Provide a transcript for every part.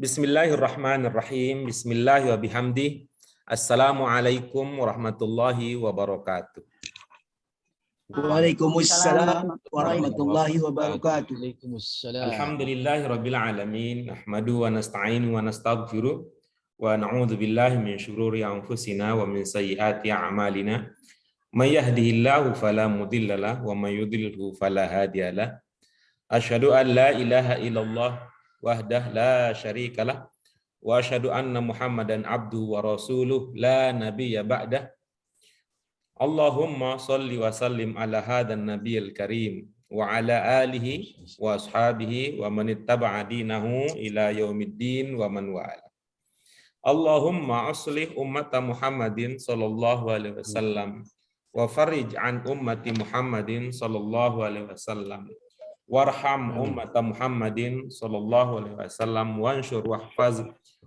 Bismillahirrahmanirrahim. Bismillah wa bihamdi. Assalamualaikum warahmatullahi wabarakatuh. Waalaikumsalam warahmatullahi wabarakatuh. Alhamdulillahi rabbil alamin. Nahmadu wa nasta'inu wa nastaghfiruh wa na'udzu billahi min syururi anfusina wa min sayyiati a'malina. May yahdihillahu fala mudilla lahu wa may yudlilhu fala hadiya lahu. Asyhadu an la ilaha illallah wahdah la syarikalah wa asyhadu anna Muhammadan abduhu wa rasuluh la nabiyya ba'dah. Allahumma salli wa sallim ala hadan nabiyil karim wa ala alihi wa ashabihi wa man ittaba'a dinahu ila yaumiddin wa man wala. Allahumma aslih ummata Muhammadin sallallahu alaihi wasallam wa farij an ummati Muhammadin sallallahu alaihi wasallam warham ummata Muhammadin sallallahu alaihi wasallam wansyur wahfaz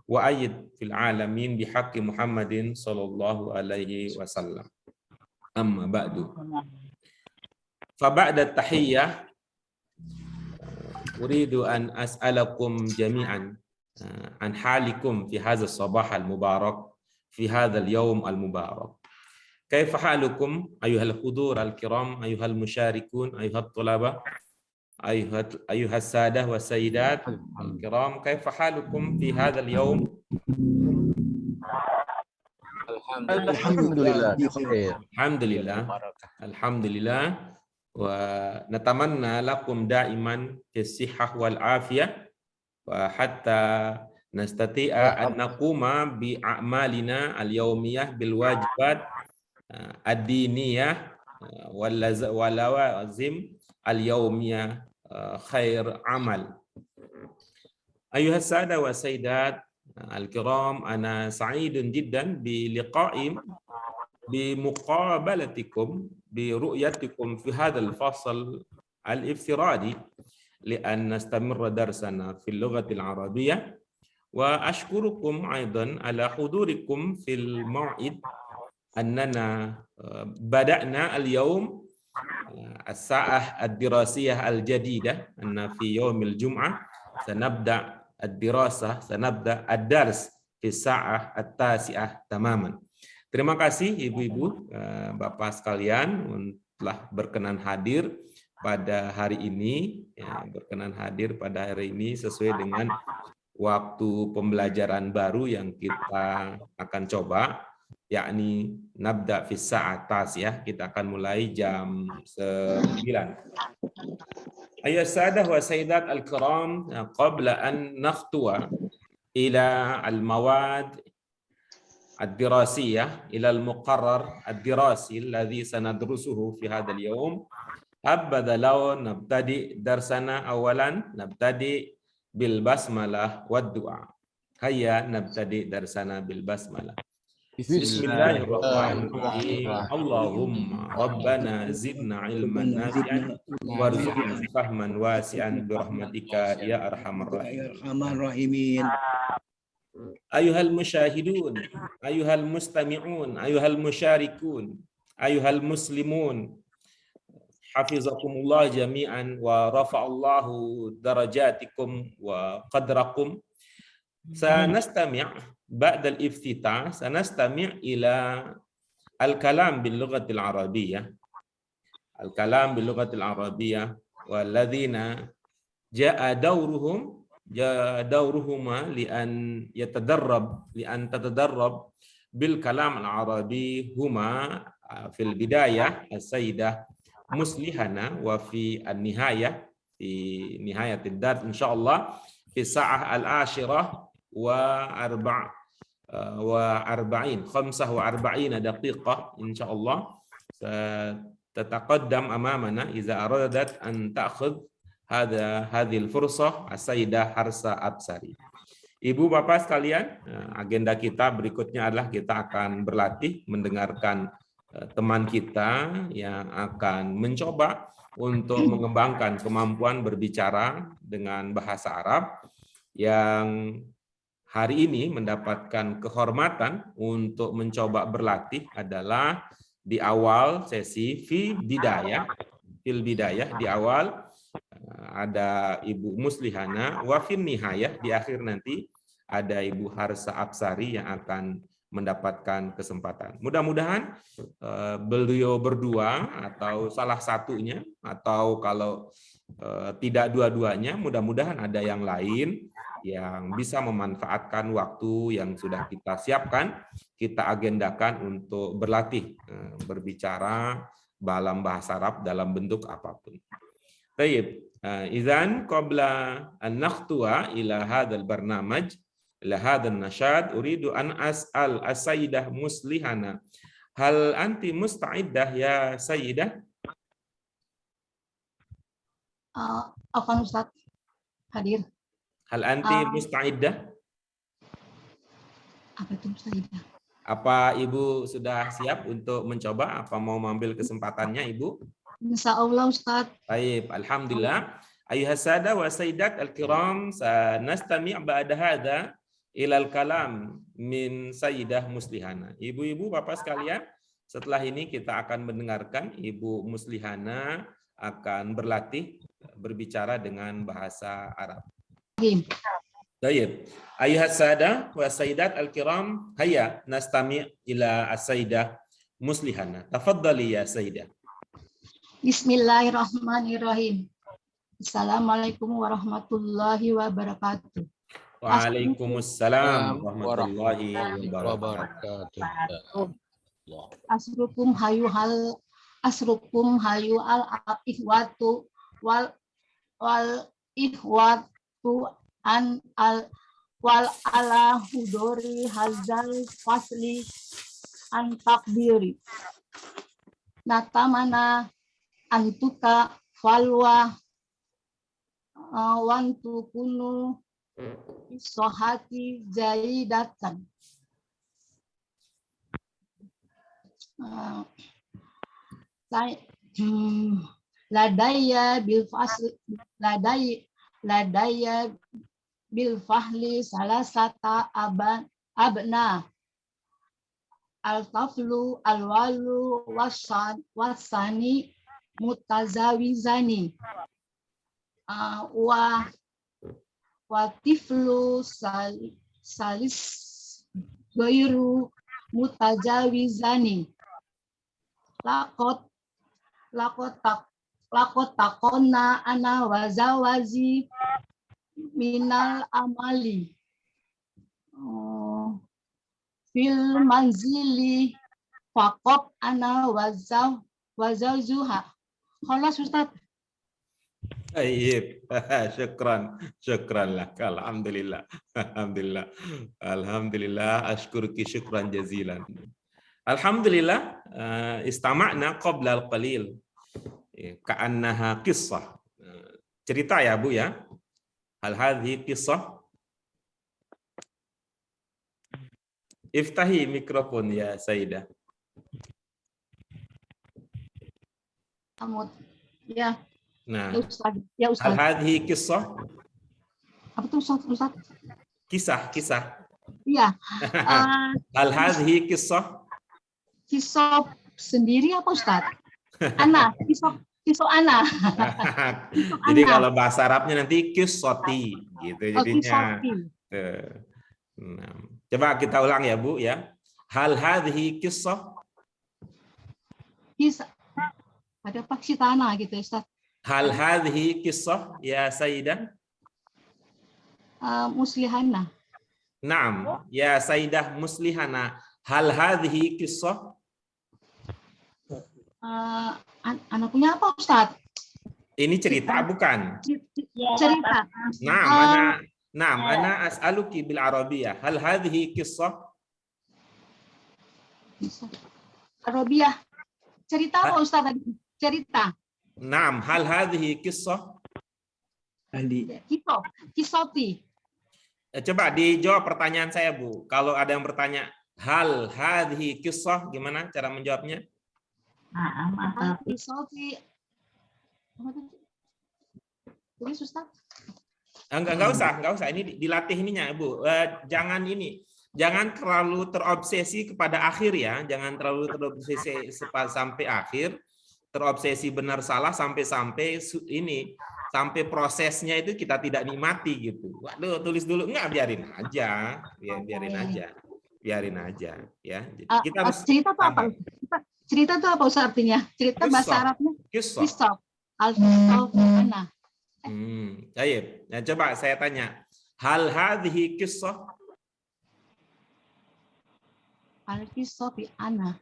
wa ayyid fil alamin bihaqqi Muhammadin sallallahu alaihi wasallam. Amma ba'du. Fa ba'da tahiyyah uridu an as'alakum jami'an an halikum fi hadha as-sabah al-mubarak fi hadha al-yawm al-mubarak. Kaifa halukum ayyuhal hudur al-kiram ayyuhal musharikun ayyuhat tulaba ayyuhas sadah wa sayyidat al-kiram kaifa halukum fi hadha al-yawm? Alhamdulillah wa natamanna lakum daiman as-sihhah wal afiyah wa hatta nastati'a an naquma bi a'malina al-yawmiyah bil wajibat ad-diniyah wal lawazim al-yawmiyah khair amal. Ayuhas sada wa sayyidat al-kiram, ana sa'idun jiddan bi liqa'im bi muqabalatikum bi ru'yatikum fi hadzal fasl al-iftiradi li an nastamirra darsana fil lughati al-arabiyyah wa ashkurukum aidan ala hudurikum fil maw'id annana bada'na al-yawm as-sa'ah ad-dirasiyah al-jadidah anna fi yawmil jum'ah sanabda ad-dirasah sanabda ad-dars fi sa'ah at-tasi'ah tamaman. Terima kasih ibu-ibu, bapak sekalian telah berkenan hadir pada hari ini, sesuai dengan waktu pembelajaran baru yang kita akan coba, yakni nabda fi sa'ah tasi'ah, kita akan mulai jam 9. Ayuhas sadah wa sayyidat al-kiram, qabla an nakhtuwa ila al-mawad ad-dirasiyah ila al-muqarrar ad-dirasi alladhi sanadrusuhu fi hadha al-yawm, habadha law nabtadi darsana awalan nabtadi bil basmalah wad du'a. Hayya nabtadi darsana bil basmalah. Bismillahirrahmanirrahim. Allahumma rabbana zidna ilman nafi'an warzuqna fahman wasi'an birahmatika ya arhamar rahimin. Ayuhal musyahidun, ayuhal mustami'un, ayuhal musyarikun, ayuhal muslimun, hafizakumullah jami'an wa rafa'allahu darajatikum wa qadrakum. Sanastami' ba'da al-iftitah, sanastami' ila al-kalam bil lughatil arabiyyah. Al-kalam bil lughatil arabiyyah walladhina ja'a dawruhuma li an tatadarrab bil kalam al-arabi huma fil bidayah as-sayyidah muslihana wa fi an-nihayah fi nihayatid dar insyaallah fi sa'ah al-ashirah wa arba'in 45 daqiqah insyaallah tataqaddam amamana idza aradat an ta'khudh hadhil fursah as-sayyidah Harsa Absari. Ibu bapak sekalian, agenda kita berikutnya adalah kita akan berlatih mendengarkan teman kita yang akan mencoba untuk mengembangkan kemampuan berbicara dengan bahasa Arab yang hari ini mendapatkan kehormatan untuk mencoba berlatih adalah di awal sesi fil bidayah di awal ada Ibu Muslihana wa fin nihayah di akhir nanti ada Ibu Harsa Apsari yang akan mendapatkan kesempatan. Mudah-mudahan beliau berdua atau salah satunya, atau kalau tidak dua-duanya, mudah-mudahan ada yang lain yang bisa memanfaatkan waktu yang sudah kita siapkan, kita agendakan untuk berlatih berbicara dalam bahasa Arab dalam bentuk apapun. Baik, idzan qabla an nakhtuwa ila hadzal barnamaj ila hadzal nasyad uridu an as'al as-sayyidah muslihana hal anti musta'iddah ya sayyidah? Afwan Ustaz, hadir. Hal anti musta'iddah? Apa itu musta'iddah? Apa Ibu sudah siap untuk mencoba? Apa mau mengambil kesempatannya Ibu? Insya Allah Ustaz. Baik, alhamdulillah. Ayuhas sada wa sayyidat al-kiram, sanastami' ba'da hadza ila al-kalam min sayyidah muslihana. Ibu-ibu, Bapak sekalian, setelah ini kita akan mendengarkan Ibu Muslihana akan berlatih berbicara dengan bahasa Arab. Baik. Ayuhas sada wa sayyidat al-kiram, hayya nastami' ila as-sayyidah muslihana. Tafaddali ya sayyidah. Bismillahirrahmanirrahim. Assalamualaikum warahmatullahi wabarakatuh. Waalaikumsalam warahmatullahi wabarakatuh. Asrukum hayu al ihwatu wal ihwatu an al wal ala hudori hazal fasli an takbiri natamana antuka falwa wantu kunu sohati jaidatan. Ladaya bil fahli salasata abna al-taflu al-walu wasani mutazawizani wa tiflu salis gairu mutajawizani lakot takona ana wazawazi minal amali fil manzili faqab ana wazawzuha. Khalas Ustaz. Baik, syukran lak. Alhamdulillah. Alhamdulillah, ashkuruki syukran jazilan. Alhamdulillah, istama'na qabla al-qalil ka'annaha qissah. Cerita ya Bu ya. Hal hadhi qissah. Iftahi mikrofon ya Sayyidah. Ya. Nah, ya Ustaz. Hal hadhi qissah. Apa itu Ustaz? Kisah. Iya. Hal hadhi qissah. Kisah sendiri apa Ustaz? Ana, kisah Ana. Jadi kalau bahasa Arabnya nanti qissati gitu jadinya. Nah, coba kita ulang ya Bu ya. Hal hadhi qissah. Kisah. Ada paksi tanah gitu Ustaz. Hal hadhi qissah ya Sayyidah? Muslihana. Naam, ya Sayyidah Muslihana. Hal hadhi qissah? Anak punya apa Ustaz? Ini cerita bukan? Cerita. Naam, ana as'aluki bil Arabiyah. Hal hadhi qissah? Arabiyah. Cerita apa Ustaz tadi? Cerita. Naam, hal hadhihi qissah? Kisoti. Coba dijawab pertanyaan saya, Bu. Kalau ada yang bertanya, hal hadhihi qissah, gimana cara menjawabnya? Kisoti. Tulis Ustaz. Enggak usah. Ini dilatih ininya, Bu. Jangan terlalu terobsesi kepada akhir ya. Jangan terlalu terobsesi sampai akhir. Terobsesi benar salah sampai sampai prosesnya itu kita tidak nikmati gitu. Waduh, tulis dulu enggak, biarin aja, biarin aja ya. Jadi kita harus cerita itu apa? sabar. Cerita itu apa Ustaz artinya? Cerita bahasa Qissah. Arabnya Qissah. qissah. Al-qissah ana. Baik. Nah, coba saya tanya, hal hadhihi qissah? Al-qissah fi ana.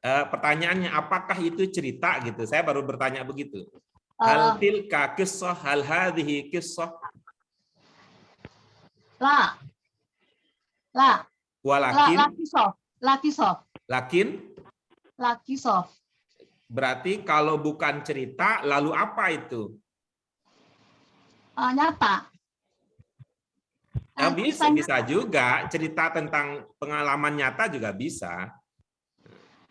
Pertanyaannya apakah itu cerita gitu? Saya baru bertanya begitu. Hal tilka qissah, hal hadhihi qissah? La Walakin, qissah. lakin Qissah. berarti kalau bukan cerita, lalu apa itu? Nyata. Ya, Kisah bisa juga cerita tentang pengalaman nyata juga bisa.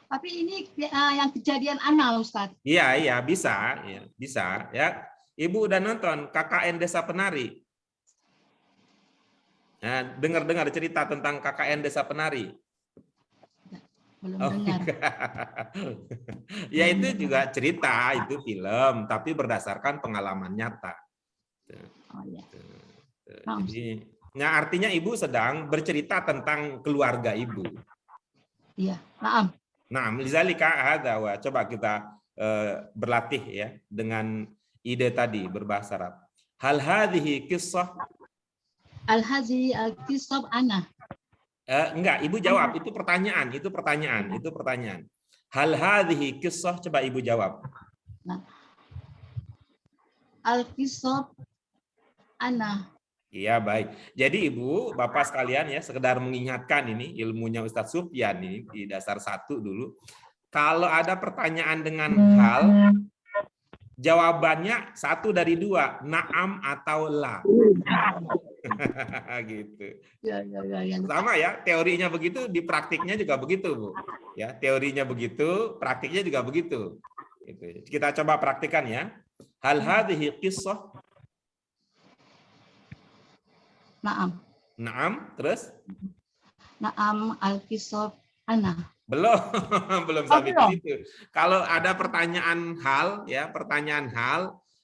Tapi ini yang kejadian ana Ustaz. Iya, bisa ya. Ibu udah nonton KKN Desa Penari? Nah, dengar cerita tentang KKN Desa Penari? Belum Oh, dengar. ya itu juga cerita, itu film, tapi berdasarkan pengalaman nyata. Oh, iya. Jadi, nah artinya ibu sedang bercerita tentang keluarga ibu. Iya, naam. Nah, lizalika hadza wa coba kita berlatih ya dengan ide tadi berbahasa Arab. Hal hadhihi qissah? Al-hazi al-qissah ana. Enggak, ibu jawab, itu pertanyaan. Hal hadhihi qissah, coba ibu jawab. Nah. Al-qissah ana. Iya, baik. Jadi Ibu, Bapak sekalian ya, sekedar mengingatkan ini ilmunya Ustadz Sufyan ini di dasar 1 dulu. Kalau ada pertanyaan dengan hal, jawabannya 1 dari 2, na'am atau la. Gitu. Ya. Sama ya, teorinya begitu, di praktiknya juga begitu, Bu. Ya, teorinya begitu, praktiknya juga begitu. Gitu. Kita coba praktikan ya. Hal hadhihi qissah? Naam, terus? Naam al-qissah ana. Belum sampai ke situ. Kalau ada pertanyaan hal,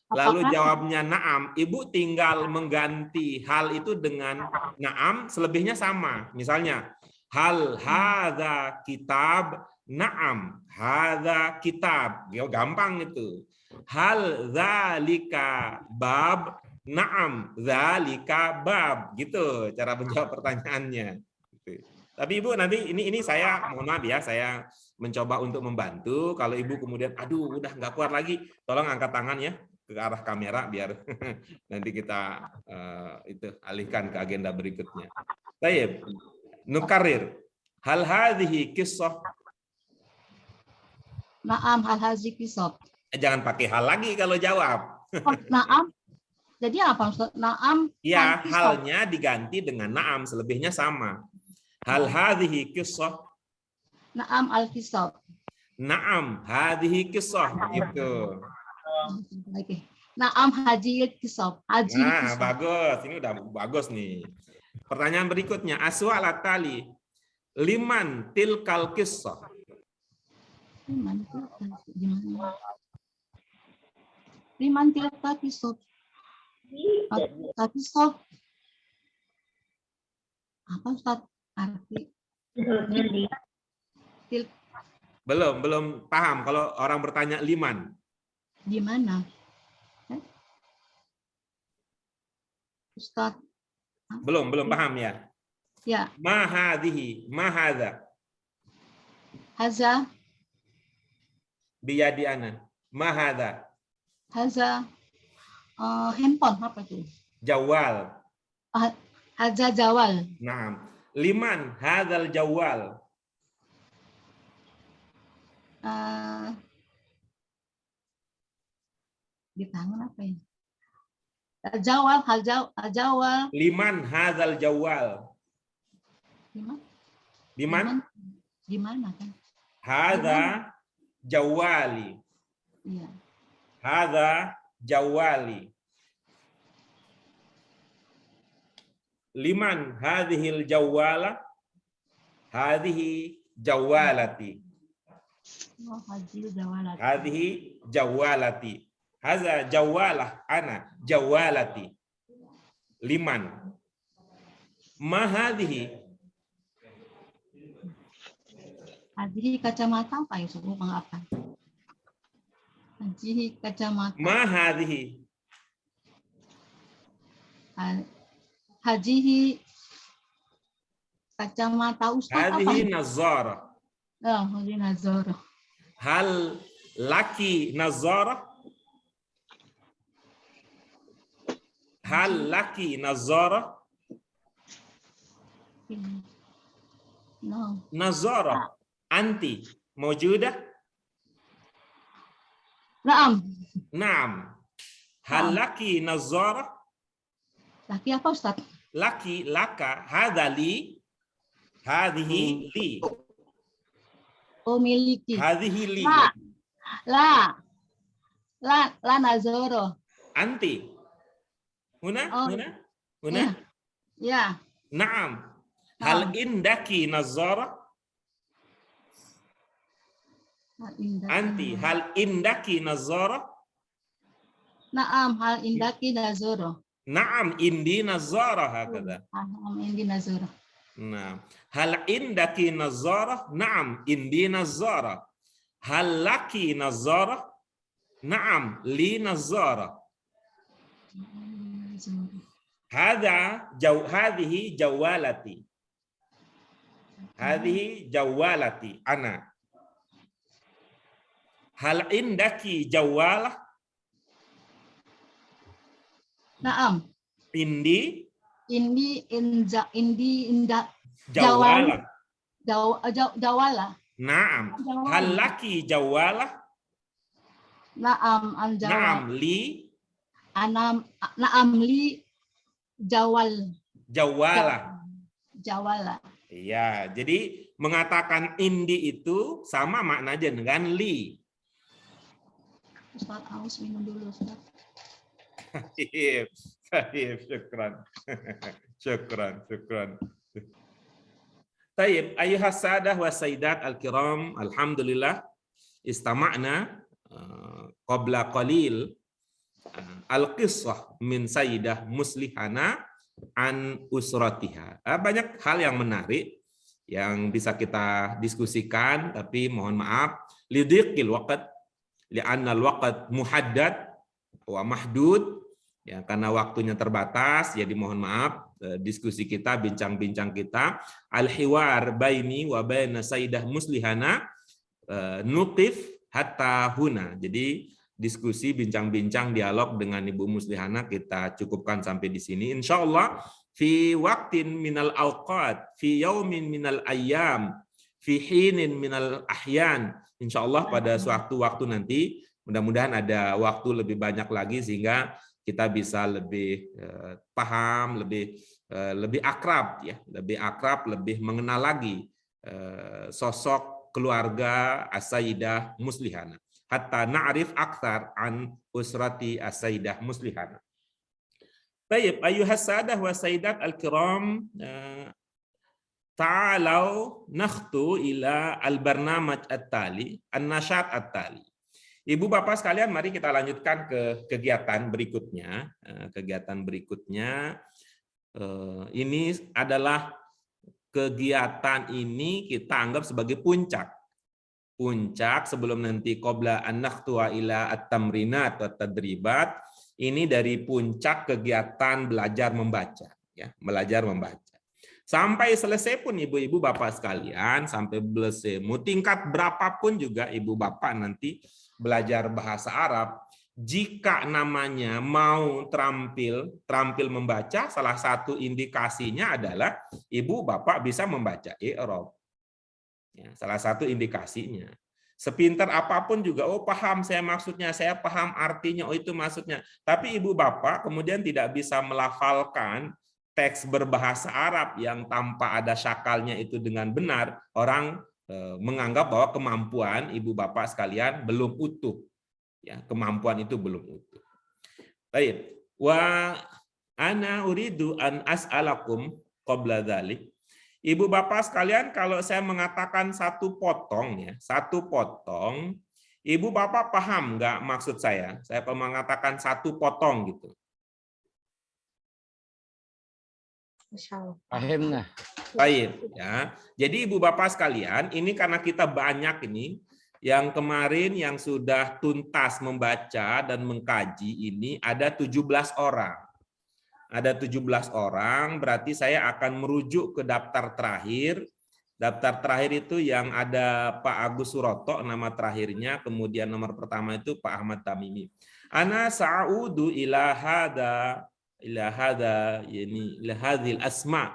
lalu jawabnya naam, Ibu tinggal mengganti hal itu dengan naam, selebihnya sama. Misalnya, hal hadza kitab, naam, hadza kitab. Gampang itu. Hal dzalika bab, na'am, dzalika bab, gitu cara menjawab pertanyaannya. Gitu. Tapi Ibu nanti ini saya mohon maaf ya, saya mencoba untuk membantu. Kalau Ibu kemudian aduh udah nggak kuat lagi, tolong angkat tangan ya ke arah kamera biar nanti kita itu alihkan ke agenda berikutnya. Baik. Nukarir. Hal hadhihi qissah? Naam hal hadhihi qissah. Jangan pakai hal lagi kalau jawab. Naam. Jadi apa Ustaz? Naam. Ya, halnya diganti dengan naam, selebihnya sama. Hal hadhihi qissah? Naam al-qissah. Naam hadhihi qissah, gitu. Oke. Naam haji qissah. Nah, bagus. Ini udah bagus nih. Pertanyaan berikutnya, as'alat tali. Liman tilkal qissah? Liman tilkal qissah? Qissah. Apa Ustaz arti? Belum paham kalau orang bertanya liman. Di mana? Ustaz. Belum paham ya? Ya. Ma hadhihi, ma hadza? Haza. Biyadi ana. Ma hadza? Haza. Handphone apa itu? Jawal. Haza jawal. Nah, liman hadzal jawal? Di tangan apa ya? Jawal, jawal. Liman hadzal jawal? Di mana kan? Hadza jawali. Iya. Hadza jawali. Liman hadhil jawala? Hadhihi jawalati. Oh, haji jawalati. Hadhihi jawalati. Haza jawalah ana jawalati. Liman. Ma hadhihi. Hadhihi kacamata apa ya suku maafkan. Hadhihi kacamata. Ma hadhihi. Hadhihi kacamata Ustaz apa? Hadhihi nazara. Oh, hadhihi nazara. Hal laki nazara? Hal laki nazara? No. Nazara. Anti. Mawjudah? Naam. Naam. Hal laki nazara? Laki apa Ustaz? Laki, laka, hadha li, hadhihi li. Oh, miliki. Hadhihi li. La nazara. Anti. Huna? Oh. Huna? Huna? Ya. Naam. Hal indaki nazara? Anti. Hal indaki nazara? Naam, hal indaki nazara. Naam, indi nazara hakada. Naam, indi nazara. Naam. Hal indaki nazara? Naam, indi nazara. Hal laki nazara? Naam, li nazara. Hadhihi jawalati. Hadhihi jawalati ana. Hal indaki jawalah? Naam. Indi jawala. jawala. Jawala. Naam. Hal laki jawalah? Naam, al jawal. Naam, li Naam li jawal. jawala. Jawala. Iya, jadi mengatakan indi itu sama maknanya dengan li. Ustaz, aus minum dulu, Ustaz. Syukran. Syukran. Tayyib, ayuhas sadah wa sayyidat al-kiram, alhamdulillah istama'na qabla qalil al-qissah min sayyidah muslihana an usratiha. Banyak hal yang menarik yang bisa kita diskusikan, tapi mohon maaf lidhiqil waqt li'anna al-waqt muhaddad wa mahdud, ya, karena waktunya terbatas, jadi mohon maaf diskusi kita, bincang-bincang kita al-hiwar baini wa baina sayyidah muslihana nuqif hatta huna. Jadi diskusi, bincang-bincang, dialog dengan Ibu Muslihana kita cukupkan sampai di sini. Insya Allah, fi waktin minal awqat, fi yaumin minal ayyam, fi hinin minal ahyan. Insya Allah pada suatu waktu nanti, mudah-mudahan ada waktu lebih banyak lagi sehingga kita bisa lebih paham, lebih akrab, ya, lebih akrab, lebih mengenal lagi sosok keluarga As-Sayyidah Muslihana. Hatta na'rif akthar an usrati as-sayyidah muslihana. Baik, ayuhas sadah wa sayyidat al-kiram, ta'alau nakhtu ila al-barnamaj at-tali, an-nashat at-tali. Ibu bapak sekalian, mari kita lanjutkan ke kegiatan berikutnya. Kegiatan berikutnya ini adalah kegiatan ini kita anggap sebagai puncak sebelum nanti qabla an nakhtuwa ila at-tamrinat wa tadribat. Ini dari puncak kegiatan belajar membaca, ya, belajar membaca. Sampai selesai pun ibu-ibu bapak sekalian, sampai selesai tingkat berapapun juga ibu bapak nanti belajar bahasa Arab, jika namanya mau terampil membaca, salah satu indikasinya adalah ibu bapak bisa membaca i'rab. Ya, salah satu indikasinya. Sepintar apapun juga, oh paham saya maksudnya, saya paham artinya, oh itu maksudnya. Tapi ibu bapak kemudian tidak bisa melafalkan teks berbahasa Arab yang tanpa ada syakalnya itu dengan benar, orang menganggap bahwa kemampuan ibu bapak sekalian belum utuh. Ya, kemampuan itu belum utuh. Baik. Wa ana uridu an as'alakum qabla dzalik. Ibu bapak sekalian, kalau saya mengatakan satu potong, ya, satu potong Ibu Bapak paham nggak maksud saya? Saya mengatakan satu potong gitu. Paham. Baik, ya. Jadi Ibu Bapak sekalian, ini karena kita banyak ini yang kemarin yang sudah tuntas membaca dan mengkaji ini ada 17 orang. Ada 17 orang, berarti saya akan merujuk ke daftar terakhir. Daftar terakhir itu yang ada Pak Agus Suroto, nama terakhirnya, kemudian nomor pertama itu Pak Ahmad Tamimi. Ana sa'udu ila hada yani ila hadhil asma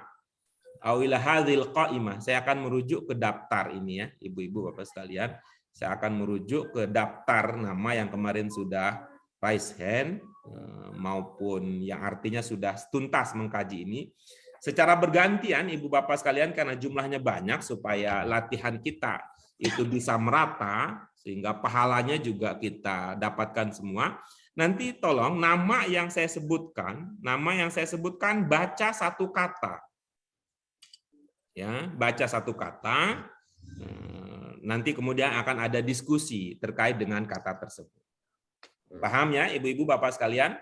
au ila hadhil qaimah. Saya akan merujuk ke daftar ini ya, Ibu-ibu Bapak sekalian. Saya akan merujuk ke daftar nama yang kemarin sudah raise hand maupun yang artinya sudah tuntas mengkaji ini. Secara bergantian Ibu Bapak sekalian karena jumlahnya banyak supaya latihan kita itu bisa merata sehingga pahalanya juga kita dapatkan semua. Nanti tolong nama yang saya sebutkan baca satu kata. Ya, baca satu kata. Nanti kemudian akan ada diskusi terkait dengan kata tersebut. Paham ya, Ibu-ibu Bapak sekalian?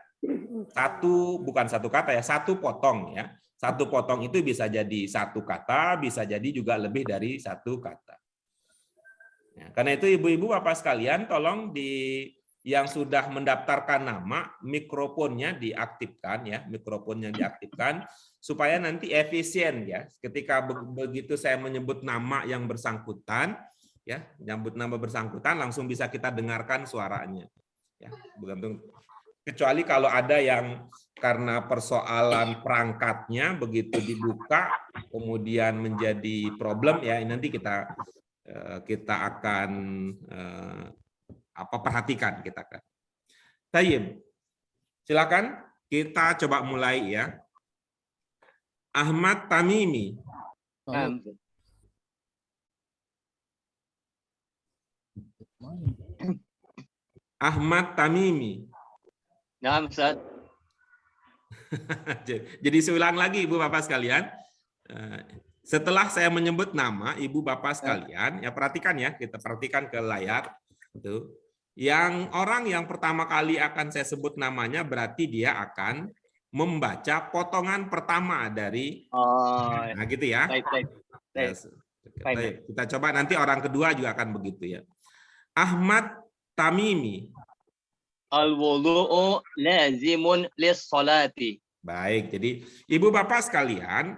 Bukan satu kata ya, satu potong ya. Satu potong itu bisa jadi satu kata, bisa jadi juga lebih dari satu kata. Ya, karena itu Ibu-ibu Bapak sekalian, tolong yang sudah mendaftarkan nama, mikrofonnya diaktifkan ya, mikrofonnya diaktifkan supaya nanti efisien ya. Ketika begitu saya menyebut nama yang bersangkutan ya, menyebut nama bersangkutan langsung bisa kita dengarkan suaranya. Ya, kecuali kalau ada yang karena persoalan perangkatnya begitu dibuka kemudian menjadi problem ya, nanti kita akan perhatikan kita kan. Tayyib. Silakan kita coba mulai ya. Ahmad Tamimi. Ahmad Tamimi. Nah, Ustaz. Jadi seulang lagi Ibu Bapak sekalian. Setelah saya menyebut nama Ibu Bapak sekalian, ya perhatikan ya, kita perhatikan ke layar. Tuh. Yang orang yang pertama kali akan saya sebut namanya berarti dia akan membaca potongan pertama dari nah gitu ya. Baik. Kita coba nanti orang kedua juga akan begitu ya. Ahmad Tamimi. Al-wudu'u lazimun lis-salati. Baik, jadi Ibu Bapak sekalian,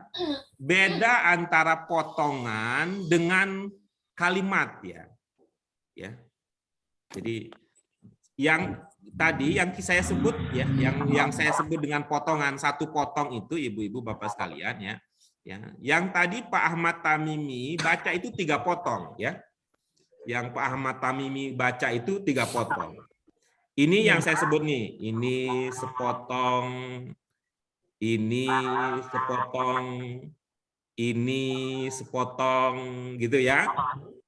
beda antara potongan dengan kalimat ya. Ya. Jadi yang tadi yang saya sebut ya, yang saya sebut dengan potongan satu potong itu Ibu-ibu Bapak sekalian ya. Ya, yang tadi Pak Ahmad Tamimi baca itu 3 potong ya. Yang Pak Ahmad Tamimi baca itu 3 potong. Ini yang saya sebut nih, ini sepotong, ini sepotong, ini sepotong gitu ya.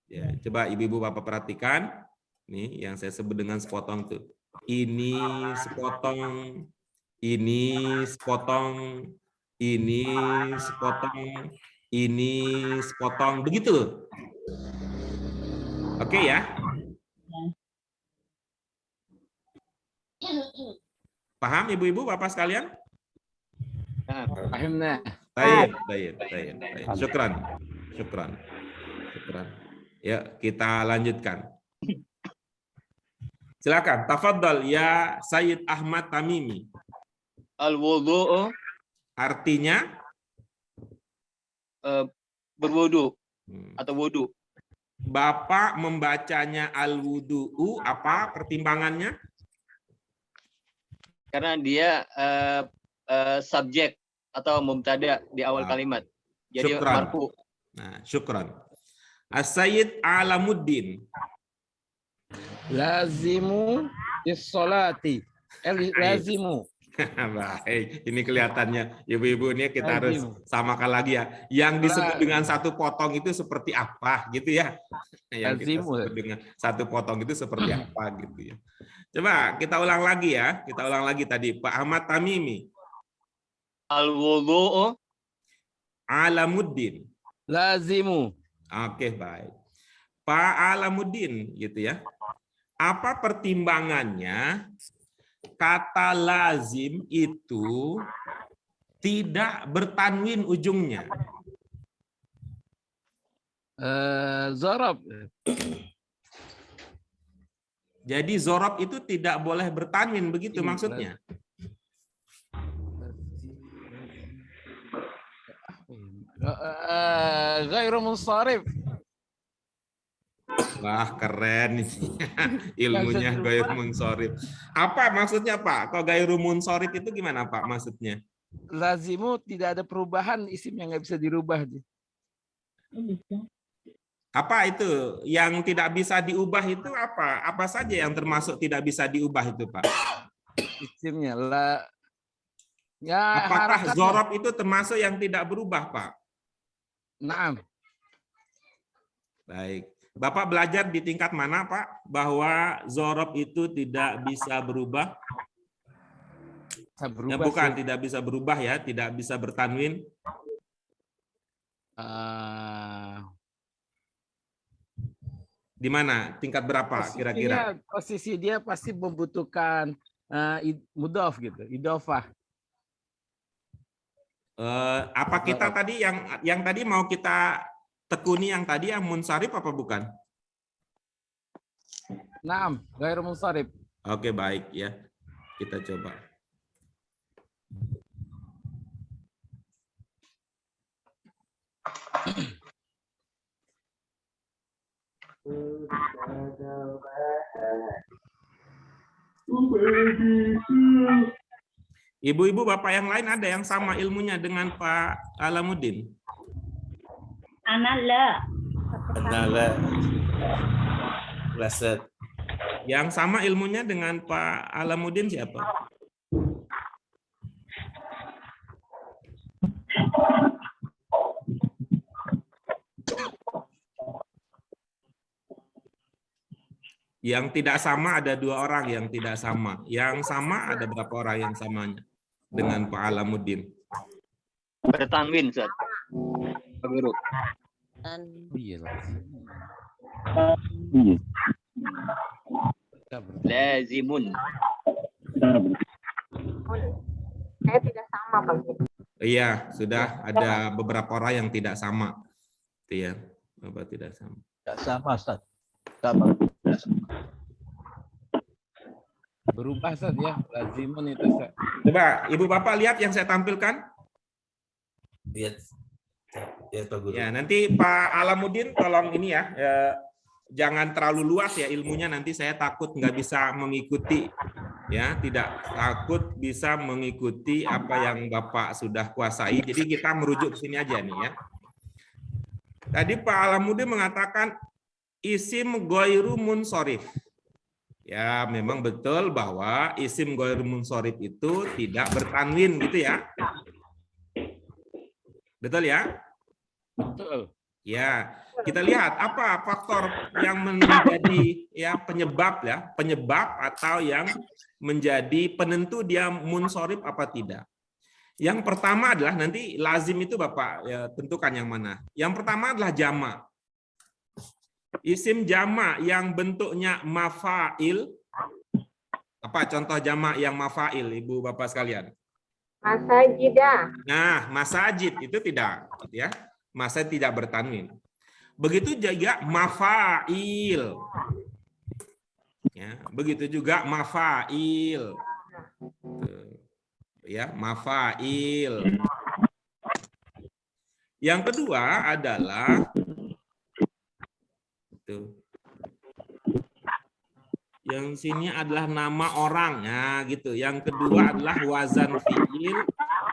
Ya, coba Ibu-ibu Bapak perhatikan. Nih yang saya sebut dengan sepotong tuh. Ini sepotong, ini sepotong, ini sepotong, ini sepotong, begitu. Oke ya. Paham Ibu-ibu Bapak sekalian? Paham nah. Baik. Syukran. Ya, kita lanjutkan. Silakan, tafadhal ya Sayyid Ahmad Tamimi. Al-wudu'u Artinya berwudu atau wudu. Bapak membacanya al-wudu'u apa pertimbangannya? Karena dia subjek atau mubtada di awal kalimat. Jadi Syukran. marfu. Nah, syukran. As-Sayyid Alamuddin. Lazimu is-salati. Lazimu. Baik, ini kelihatannya ibu-ibu ini kita harus samakan lagi ya. Yang disebut dengan satu potong itu seperti apa gitu ya. Yang kita sebut dengan satu potong itu seperti apa gitu ya. Coba kita ulang lagi ya. Kita ulang lagi tadi Pak Ahmad Tamimi. Al-wudu'u Alamuddin. Lazimu. Oke, baik. Pak Alamuddin gitu ya. apa pertimbangannya kata lazim itu tidak bertanwin ujungnya? Zorob. Jadi zorob itu tidak boleh bertanwin, begitu maksudnya? Ghairu munsharif. Wah, keren ini. Ilmunya gairu munsorif. Apa maksudnya, Pak? Kok gairu munsorif itu gimana, Pak, maksudnya? Lazimu tidak ada perubahan, isim yang nggak bisa dirubah. Apa itu? Yang tidak bisa diubah itu apa? Apa saja yang termasuk tidak bisa diubah itu, Pak? Isimnya lah. Ya, Apakah harakatnya. zorob itu termasuk yang tidak berubah, Pak? Naam. Baik. Bapak belajar di tingkat mana, Pak? Bahwa zorob itu tidak bisa berubah? Bisa berubah, Ya, bukan, sih. tidak bisa berubah ya, tidak bisa bertanwin. Di mana? Tingkat berapa kira-kira? Posisi dia pasti membutuhkan mudhof gitu, idofah. Apa kita tadi yang tadi mau kita tekuni yang tadi yang munsharif apa bukan? Naam, ghairu munsharif. Oke, baik ya. Kita coba. Ibu-ibu, bapak yang lain ada yang sama ilmunya dengan Pak Alamuddin? Anala. Blaset. Yang sama ilmunya dengan Pak Alamuddin siapa? Yang tidak sama ada 2 orang yang tidak sama. Yang sama ada berapa orang yang samanya dengan Pak Alamuddin? Bertanwin, Ustaz. Pak Guru. Iya lah. Lazimun. Saya tidak sama, Pak. Iya, sudah ada beberapa orang yang tidak sama. Itu ya, Bapak tidak sama. Tidak sama, Ustaz. Sama. Berubah Ustaz ya, lazimun itu Ustaz. Coba Ibu Bapak lihat yang saya tampilkan. Lihat Pak Guru. Ya, nanti Pak Alamuddin tolong ini ya, jangan terlalu luas ya ilmunya, nanti saya takut nggak bisa mengikuti. Ya, tidak takut bisa mengikuti apa yang Bapak sudah kuasai. Jadi kita merujuk ke sini aja nih ya. Tadi Pak Alamuddin mengatakan isim ghairu munsorif. Ya, memang betul bahwa isim ghairu munsorif itu tidak bertanwin gitu ya. Betul ya? Betul. Ya, kita lihat apa faktor yang menjadi penyebab atau yang menjadi penentu dia munsorif apa tidak. Yang pertama adalah nanti lazim itu Bapak ya, tentukan yang mana. Yang pertama adalah jamak. Isim jamak yang bentuknya mafail. Apa contoh jamak yang mafail, Ibu Bapak sekalian? Masajidah. Nah, masajid itu tidak, ya, masa tidak bertanwin. Begitu juga mafail, ya, begitu juga mafail, ya, mafail. Yang kedua adalah itu. Yang sini adalah nama orang, ya gitu. Yang kedua adalah wazan fiil.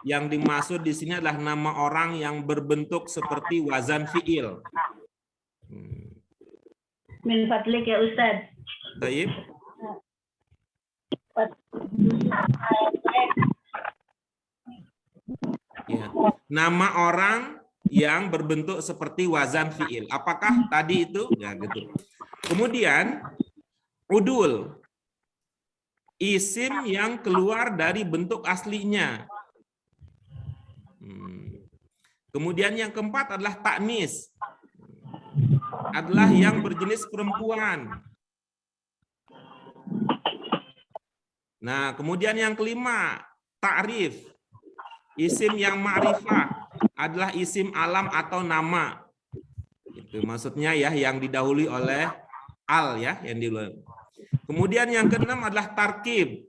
Yang dimaksud di sini adalah nama orang yang berbentuk seperti wazan fiil. Min fadlik ya Ustaz. Baik. Ya. Nama orang yang berbentuk seperti wazan fiil. Apakah tadi itu? Ya gitu. Kemudian udul, isim yang keluar dari bentuk aslinya. Kemudian yang keempat adalah taknis, adalah yang berjenis perempuan. Nah, kemudian yang kelima, ta'rif. Isim yang ma'rifah adalah isim alam atau nama. Itu maksudnya ya, yang didahului oleh al ya, yang didahului. Kemudian yang keenam adalah tarkib.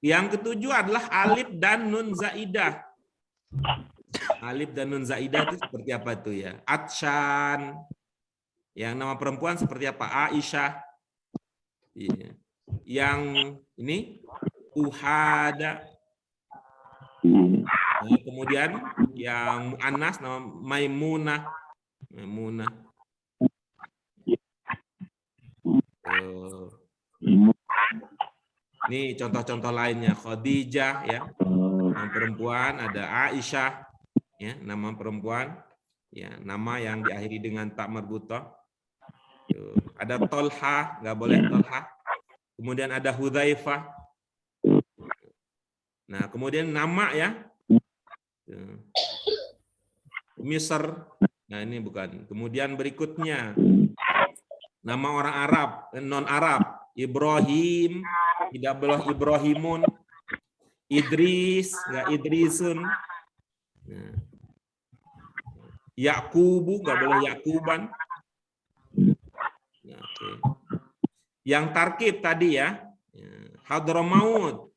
Yang ketujuh adalah alif dan nun zaidah. Alif dan nun zaidah itu seperti apa itu ya? Atshan. Yang nama perempuan seperti apa? Aisyah. Iya. Yang ini Uhada. Nah, kemudian yang muannas nama Maimunah. Maimunah. Ini contoh-contoh lainnya. Khadijah ya. Nama perempuan ada Aisyah ya, nama perempuan. Ya, nama yang diakhiri dengan ta marbutah. Ada Tolha, nggak boleh Tolha. Kemudian ada Hudzaifah. Nah, kemudian nama ya. Misr. Nah, ini bukan. Kemudian berikutnya nama orang Arab, non Arab. Ibrahim, tidak boleh Ibrahimun. Idris, nggak Idrisun. Nah. Yakubu, nggak boleh Yakuban. Nah, okay. Yang tarkib tadi ya. Hadramaut.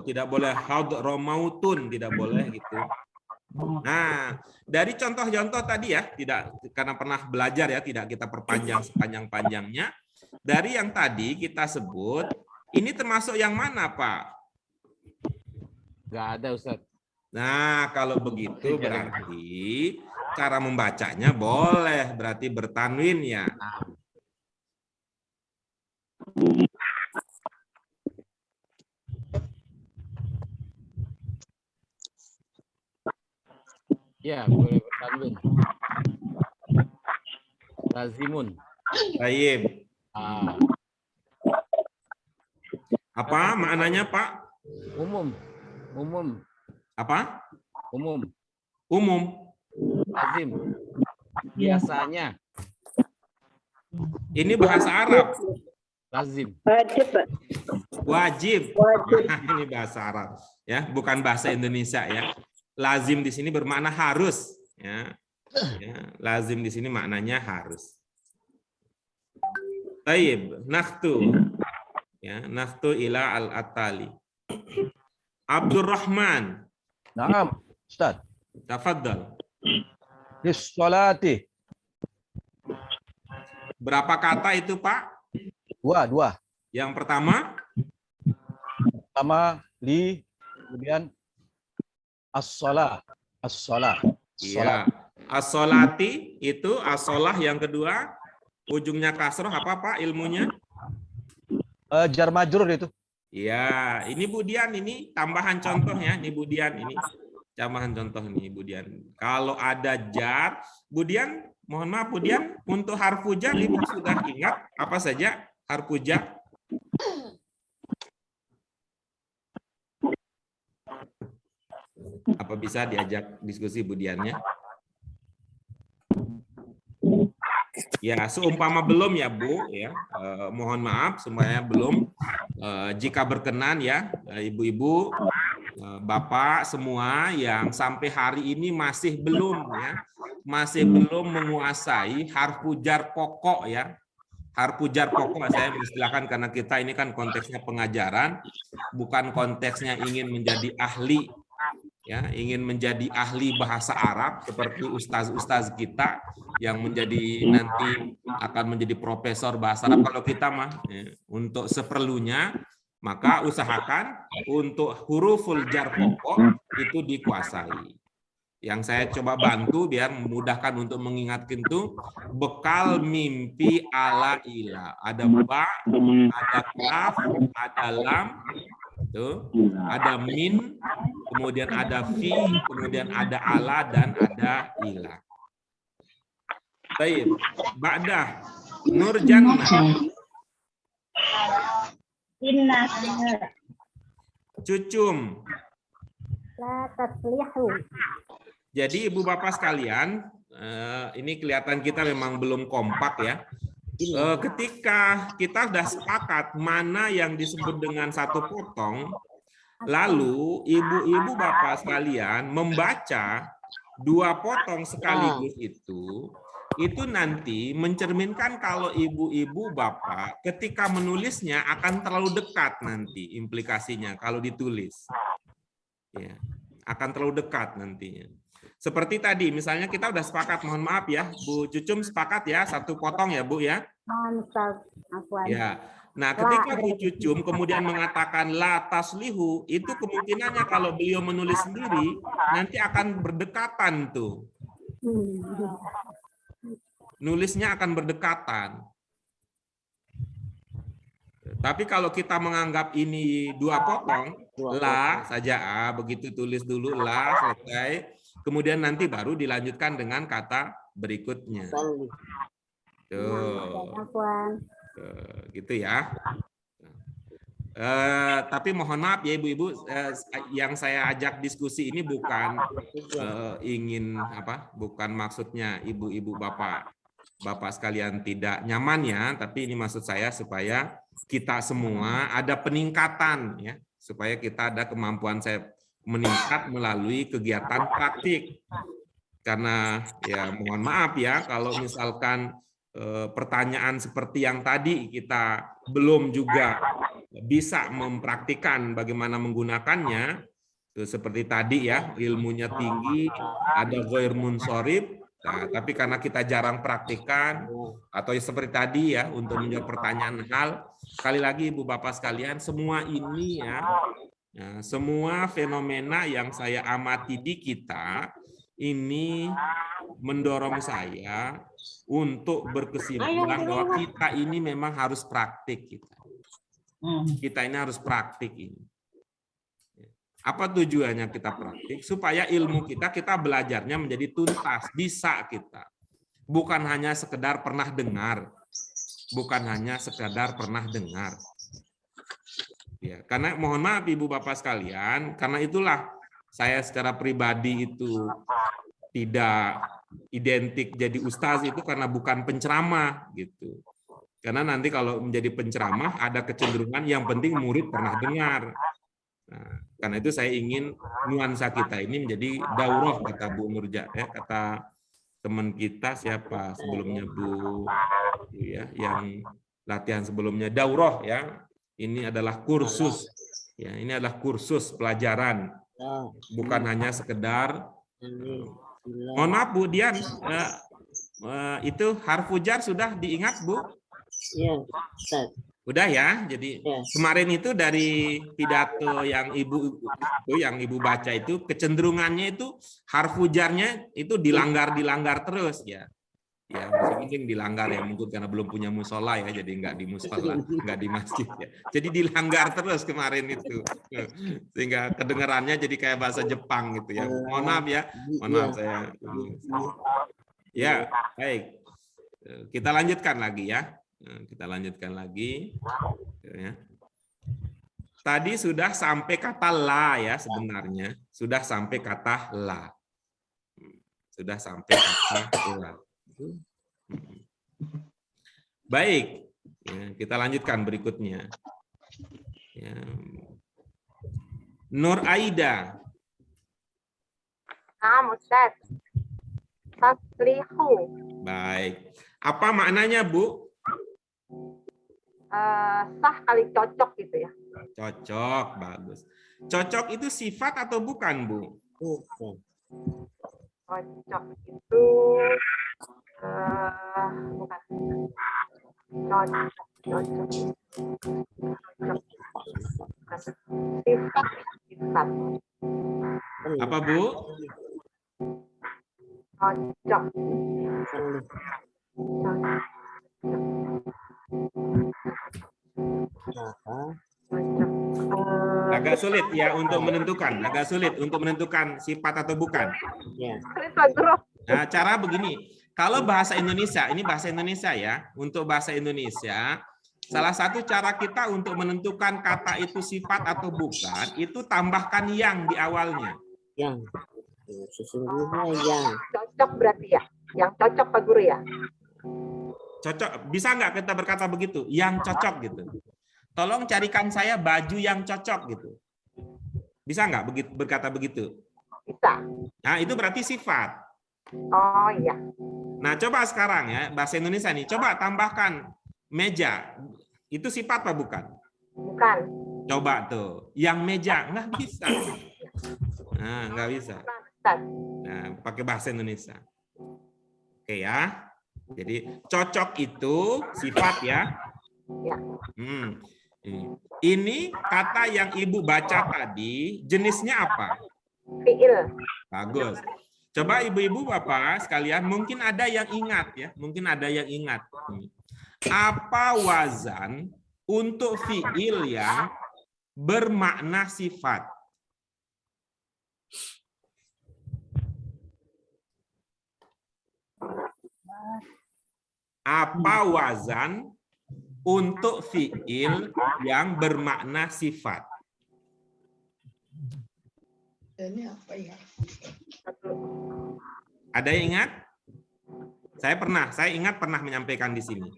Tidak boleh hadramautun, tidak boleh gitu. Nah, dari contoh-contoh tadi ya, tidak karena pernah belajar ya, tidak kita perpanjang sepanjang-panjangnya. Dari yang tadi kita sebut, ini termasuk yang mana, Pak? Nggak ada, Ustaz. Nah, kalau begitu berarti cara membacanya boleh, berarti bertanwin ya. Ya, boleh bertanwin. Lazimun. Baik. Ah, Apa maknanya, Pak? umum. Umum. Apa? Umum. Umum. Lazim. Biasanya. Ini bahasa Arab. Lazim. Wajib, Pak. Wajib. Wajib. Ini bahasa Arab, ya, bukan bahasa Indonesia ya. Lazim di sini bermakna harus, ya. Ya, lazim di sini maknanya harus. Taib, nakhtu. Ya, nakhtu ila al-atali. Abdurrahman, Naam, Ustaz. tafaddal. Lis-sholati. Berapa kata itu, Pak? Dua. Yang pertama, Pertama, li, kemudian as-sholah. As-sholah. ya. As-sholati itu as-sholah, yang kedua ujungnya kasroh, apa Pak ilmunya? Jar majrur itu. Ya, ini Budian, ini tambahan contohnya, ini Budian, ini tambahan contoh nih Budian. Kalau ada jar, Budian, mohon maaf Budian, untuk harfu jar Ibu sudah ingat apa saja harfu jar? Apa bisa diajak diskusi Budiannya? Ya, seumpama belum ya Bu, ya mohon maaf semuanya belum. Jika berkenan ya ibu-ibu, bapak semua yang sampai hari ini masih belum menguasai harfu jar pokok ya. Harfu jar pokok saya istilahkan karena kita ini kan konteksnya pengajaran, bukan konteksnya ingin menjadi ahli. Ya, ingin menjadi ahli bahasa Arab seperti ustaz-ustaz kita yang menjadi nanti akan menjadi profesor bahasa Arab. Kalau kita mah ya, untuk seperlunya maka usahakan untuk huruful jar pokok itu dikuasai. Yang saya coba bantu biar memudahkan untuk mengingatkan itu bekal mimpi ala ila. Ada ba, ada kaf, ada lam, tuh, ada min, kemudian ada fi, kemudian ada ala dan ada ila. Baik, ba'dah Nur Jannah. Inna Cucum. la taslihu. Jadi ibu bapak sekalian, ini kelihatan kita memang belum kompak ya. Ketika kita sudah sepakat mana yang disebut dengan satu potong, lalu ibu-ibu bapak sekalian membaca dua potong sekaligus itu nanti mencerminkan kalau ibu-ibu bapak ketika menulisnya akan terlalu dekat nanti implikasinya kalau ditulis. Ya, akan terlalu dekat nantinya. Seperti tadi, misalnya kita udah sepakat, mohon maaf ya, Bu Cucum sepakat ya, satu potong ya Bu ya. Mohon Ustaz, afwan. Ya. Nah, ketika Bu Cucum kemudian mengatakan la taslihu, itu kemungkinannya kalau beliau menulis sendiri nanti akan berdekatan tuh. Nulisnya akan berdekatan. Tapi kalau kita menganggap ini dua potong, la saja, begitu tulis dulu la, selesai. Kemudian nanti baru dilanjutkan dengan kata berikutnya. Tuh. Gitu ya. Tapi mohon maaf ya ibu-ibu, yang saya ajak diskusi ini bukan ingin bukan maksudnya ibu-ibu bapak sekalian tidak nyaman ya, tapi ini maksud saya supaya kita semua ada peningkatan ya, supaya kita ada kemampuan saya meningkat melalui kegiatan praktik. Karena ya mohon maaf ya kalau misalkan pertanyaan seperti yang tadi kita belum juga bisa mempraktikkan bagaimana menggunakannya, seperti tadi ya ilmunya tinggi, ada ghair munsorib. Nah, tapi karena kita jarang praktikkan atau seperti tadi ya untuk menjawab pertanyaan hal, sekali lagi ibu bapak sekalian, semua ini ya, semua fenomena yang saya amati di kita ini mendorong saya untuk berkesimpulan bahwa kita ini memang harus praktik kita. Kita ini harus praktik ini. Apa tujuannya kita praktik? Supaya ilmu kita belajarnya menjadi tuntas, bisa kita. Bukan hanya sekedar pernah dengar. Bukan hanya sekedar pernah dengar. Ya, karena mohon maaf Ibu Bapak sekalian, karena itulah saya secara pribadi itu tidak identik jadi ustaz itu karena bukan penceramah gitu. Karena nanti kalau menjadi penceramah ada kecenderungan yang penting murid pernah dengar. Nah, karena itu saya ingin nuansa kita ini menjadi daurah, kata Bu Nurja ya, kata teman kita siapa sebelumnya Bu ya, yang latihan sebelumnya daurah ya. Ini adalah kursus ya, ini adalah kursus pelajaran, bukan hanya sekedar. Mohon maaf Bu Dian, itu harfu jar sudah diingat Bu? Iya, udah ya, jadi kemarin itu dari pidato yang ibu baca itu kecenderungannya itu harfu jarnya itu dilanggar terus ya. Ya masing-masing dilanggar ya, mungkin karena belum punya musola ya, jadi nggak di musola, nggak di masjid ya. Jadi dilanggar terus kemarin itu, sehingga kedengarannya jadi kayak bahasa Jepang gitu ya. Mohon maaf ya, mohon maaf saya. Ya baik, kita lanjutkan lagi ya. Kita lanjutkan lagi. Ya. Tadi sudah sampai kata la ya sebenarnya. Sudah sampai kata la. Sudah sampai kata la. Baik. Ya, kita lanjutkan berikutnya. Ya. Nur Aida. Ustaz. Taslihu. Baik. Apa maknanya Bu? Sah kali cocok gitu ya. Cocok, bagus. Cocok itu sifat atau bukan, Bu? Cocok itu bukan. Cocok. Sifat. Apa, Bu? Cocok. Agak sulit ya untuk menentukan sifat atau bukan. Nah, cara begini, kalau bahasa Indonesia, ini bahasa Indonesia ya, untuk bahasa Indonesia, salah satu cara kita untuk menentukan kata itu sifat atau bukan, itu tambahkan yang di awalnya. Yang sesungguhnya yang cocok berarti ya, yang cocok Pak Guru ya. Cocok. Bisa nggak kita berkata begitu? Yang cocok gitu. Tolong carikan saya baju yang cocok gitu. Bisa nggak berkata begitu? Bisa. Nah, itu berarti sifat. Oh iya. Nah, coba sekarang ya, bahasa Indonesia nih. Coba tambahkan meja. Itu sifat apa bukan? Bukan. Coba tuh. Yang meja. Nggak bisa. Nah, nggak bisa. Ustaz. Nah, pakai bahasa Indonesia. Oke ya. Jadi cocok itu sifat ya. Ya. Ini kata yang Ibu baca tadi jenisnya apa? Fiil. Bagus. Coba ibu-ibu bapak sekalian, mungkin ada yang ingat ya. Mungkin ada yang ingat. Apa wazan untuk fiil yang bermakna sifat? Apa wazan untuk fiil yang bermakna sifat? Ini apa ya? Ada yang ingat? Saya ingat pernah menyampaikan di sini.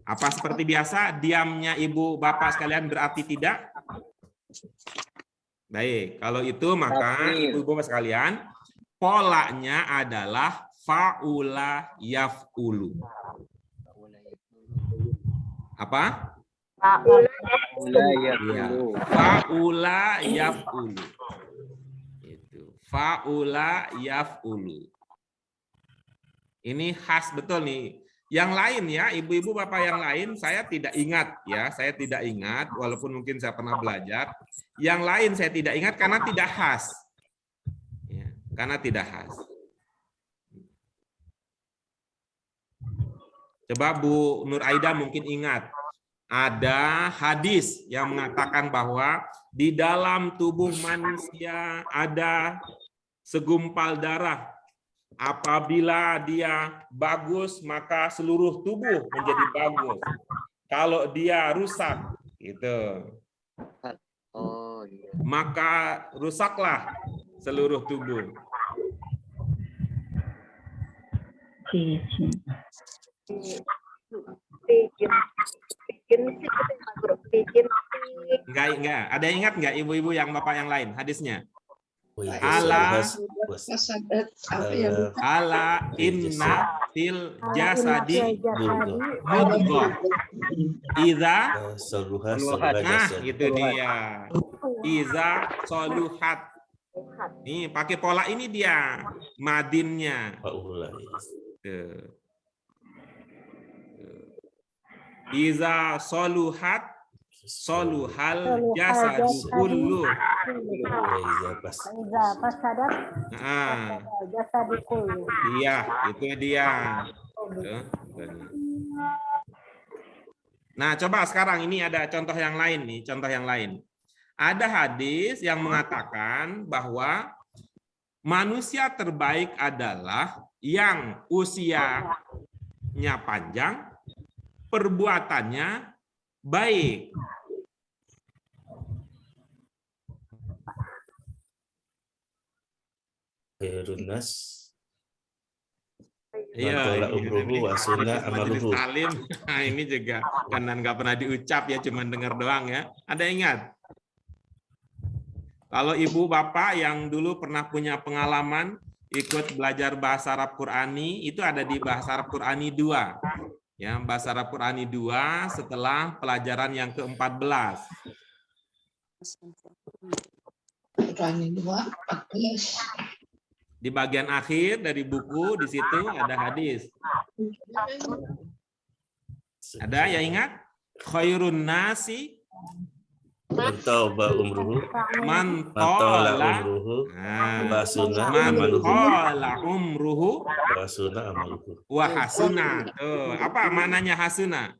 Apa seperti biasa, diamnya ibu bapak sekalian berarti tidak? Baik, kalau itu maka ibu bapak sekalian, polanya adalah faula yaf'ulu. Apa? Faula yaf'ulu. Itu. Faula yaf'ulu. Ini khas betul nih. Yang lain ya, ibu-ibu bapak yang lain saya tidak ingat ya, saya tidak ingat walaupun mungkin saya pernah belajar. Yang lain saya tidak ingat karena tidak khas. Ya, karena tidak khas. Coba Bu Nur Aida mungkin ingat. Ada hadis yang mengatakan bahwa di dalam tubuh manusia ada segumpal darah. Apabila dia bagus, maka seluruh tubuh menjadi bagus. Kalau dia rusak, gitu, maka rusaklah seluruh tubuh. Enggak. Ada yang ingat enggak ibu-ibu yang bapak yang lain hadisnya? Ala inna fil jasadi mudghah. Iza nah itu dia. Iza soluhat. Nih pakai pola ini dia madinnya. Iza soluhat soluhal jasadu kullu. Iya, itu dia. Nah, coba sekarang ini ada contoh yang lain nih, contoh yang lain. Ada hadis yang mengatakan bahwa manusia terbaik adalah yang usianya panjang, perbuatannya baik. Khairunnas. Iya, amaluhu. Nah, ini juga karena nggak pernah diucap ya, cuma dengar doang ya. Ada ingat? Kalau ibu bapak yang dulu pernah punya pengalaman ikut belajar bahasa Arab Qurani, itu ada di bahasa Arab Qurani 2. Ya, bahasa Arab Qurani 2 setelah pelajaran yang ke-14. Qurani 2, 14. Di bagian akhir dari buku di situ ada hadis. Ada yang ingat? Khairun nasi man taba umruhu man tola umruhu wa hasuna. Tuh, apa maknanya hasuna?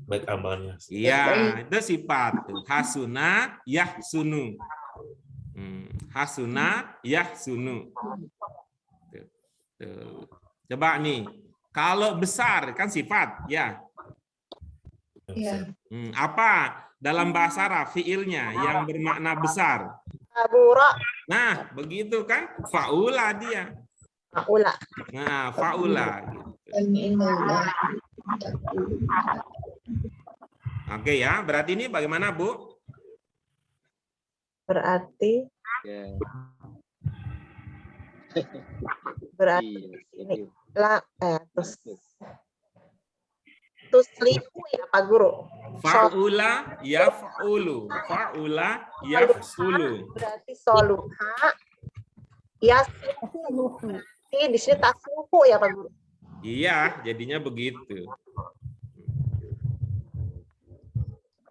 Baik amalnya. Iya, itu sifat tuh. Hasuna yahsunu. Hasuna yahsunu. Tuh. Coba nih, kalau besar kan sifat ya. Apa dalam bahasa Arab fiilnya yang bermakna besar? Kabura. Nah, begitu kan? Faula dia. Faula. Nah, faula. Gitu. Oke ya, berarti ini bagaimana, Bu? Berarti Ya. ini tusliku ya Pak Guru. Faula yaf'ulu. Faula yaf'ulu. Berarti soluha yasluhu. Di sini tasluhu ya Pak Guru. Iya, jadinya begitu.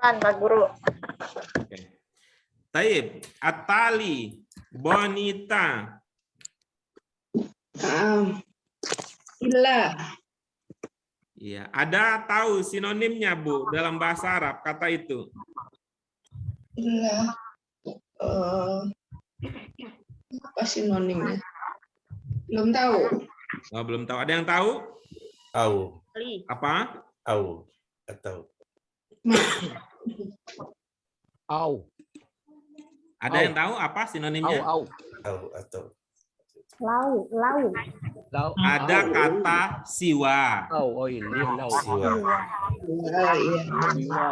Kan Pak Guru. Oke. Taib, atali, bonita. Illa. Iya, ada tahu sinonimnya, Bu, dalam bahasa Arab kata itu? Illa. Apa sinonimnya? Belum tahu. Oh, belum tahu. Ada yang tahu? Au. Apa? Au. Atau. Au. Ada yang tahu apa sinonimnya? Au. Au. Atau. Lau. Lau. Ada kata siwa. Au. Oh ini lau. Siwa. Siwa.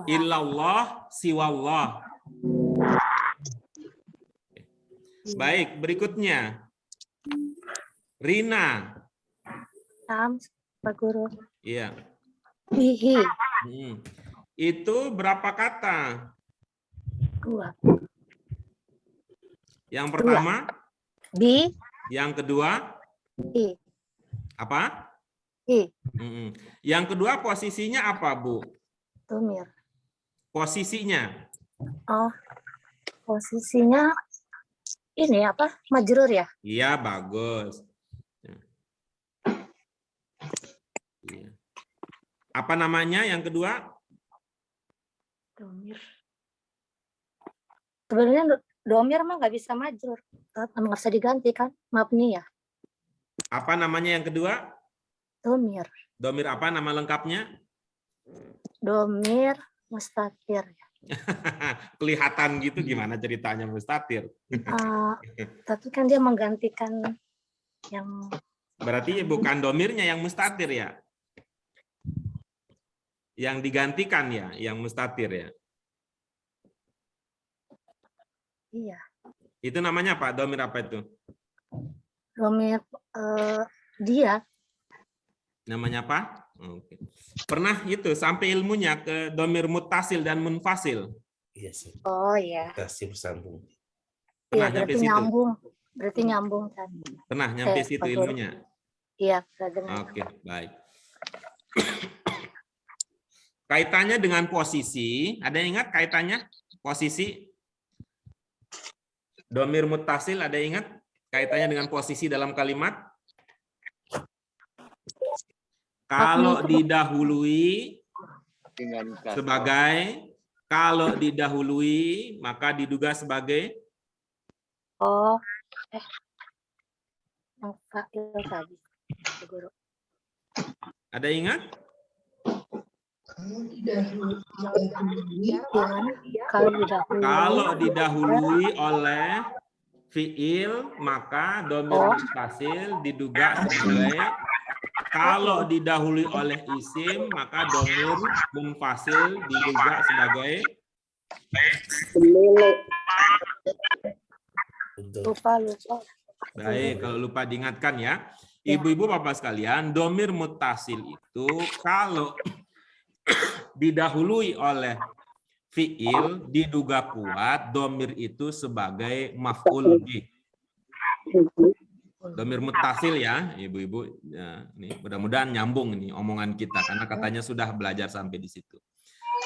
Illallah siwallah. Baik, berikutnya. Rina. Pak Guru. Iya. Bihi. Itu berapa kata? 2. Yang pertama? Bi. Yang kedua? I. Apa? I. Yang kedua posisinya apa, Bu? Domir. Posisinya? Oh, posisinya ini apa? Majrur ya? Iya, bagus. Iya. Apa namanya yang kedua? Domir. Sebenarnya domir mah nggak bisa majrur. Nggak bisa diganti kan? Mabni ya? Apa namanya yang kedua? Domir. Domir apa nama lengkapnya? Domir mustatir. Kelihatan gitu gimana ceritanya mustatir. Tapi kan dia menggantikan yang... Berarti bukan domirnya yang mustatir ya? Yang digantikan ya, yang mustatir ya? Iya. Itu namanya apa? Domir apa itu? Domir dia. Namanya apa? Oke. Pernah itu sampai ilmunya ke domir mutasil dan munfasil? Iya sih. Oh iya. Kasih bersambung. Pernah Iya, nyampe berarti situ? nyambung. Berarti nyambung kan. Pernah nyampe situ Pak Guru. ilmunya? Iya, pernah dengar. Oke, baik. Kaitannya dengan posisi, ada yang ingat kaitannya? Posisi? Domir mutasil, ada yang ingat kaitannya dengan posisi dalam kalimat? Kalau didahului Dengan kata. sebagai, kalau didahului maka diduga sebagai Oh, yang fa'il tadi. Pak Guru. ada yang ingat? Gimana? Kalau didahului. Kalau didahului oleh fiil maka domir mutasil diduga sebagai, kalau didahului oleh isim maka domir munfasil diduga sebagai Lupa. baik. Kalau lupa diingatkan ya, ibu-ibu bapak sekalian, domir mutasil itu kalau didahului oleh fiil diduga kuat domir itu sebagai maf'ul bih. Domir mutasil ya, ibu-ibu. Ya, ini mudah-mudahan nyambung ini omongan kita karena katanya sudah belajar sampai di situ.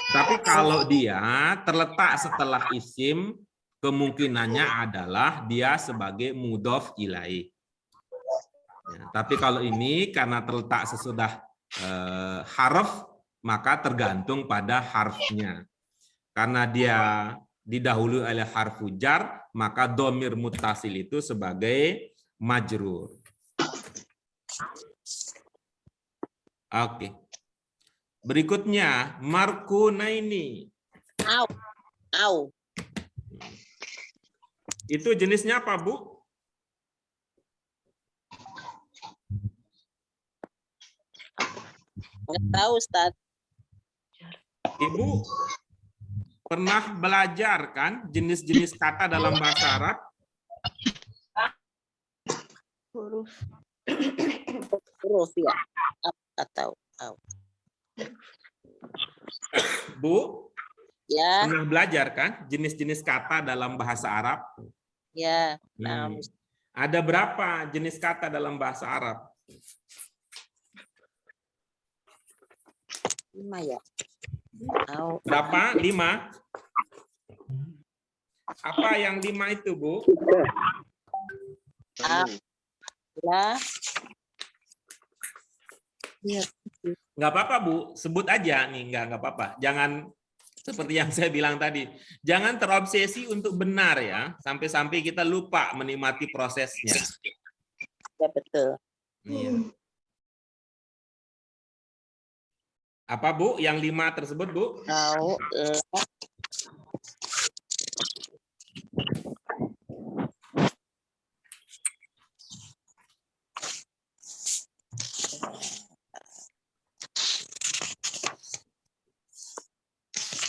Tapi kalau dia terletak setelah isim, kemungkinannya adalah dia sebagai mudhof ilaih. Ya, tapi kalau ini karena terletak sesudah harf, maka tergantung pada harfnya. Karena dia didahului oleh harfu jar, maka domir mutasil itu sebagai majrur. Oke. Berikutnya markunaini. Au. Itu jenisnya apa, Bu? Nggak tahu, Ustaz. Ibu pernah belajar kan jenis-jenis kata dalam bahasa Arab? Huruf ya. Atau Bu, ya, pernah belajar kan jenis-jenis kata dalam bahasa Arab? ya. Hmm. Ada berapa jenis kata dalam bahasa Arab? 5 ya. Au. Berapa? 5? Apa yang 5 itu, Bu? La. Ya. Nggak apa-apa, Bu. Sebut aja nih, nggak apa-apa. Jangan seperti yang saya bilang tadi. Jangan terobsesi untuk benar ya, sampai-sampai kita lupa menikmati prosesnya. Ya, betul. Iya. Apa, Bu? Yang 5 tersebut, Bu? Au. La.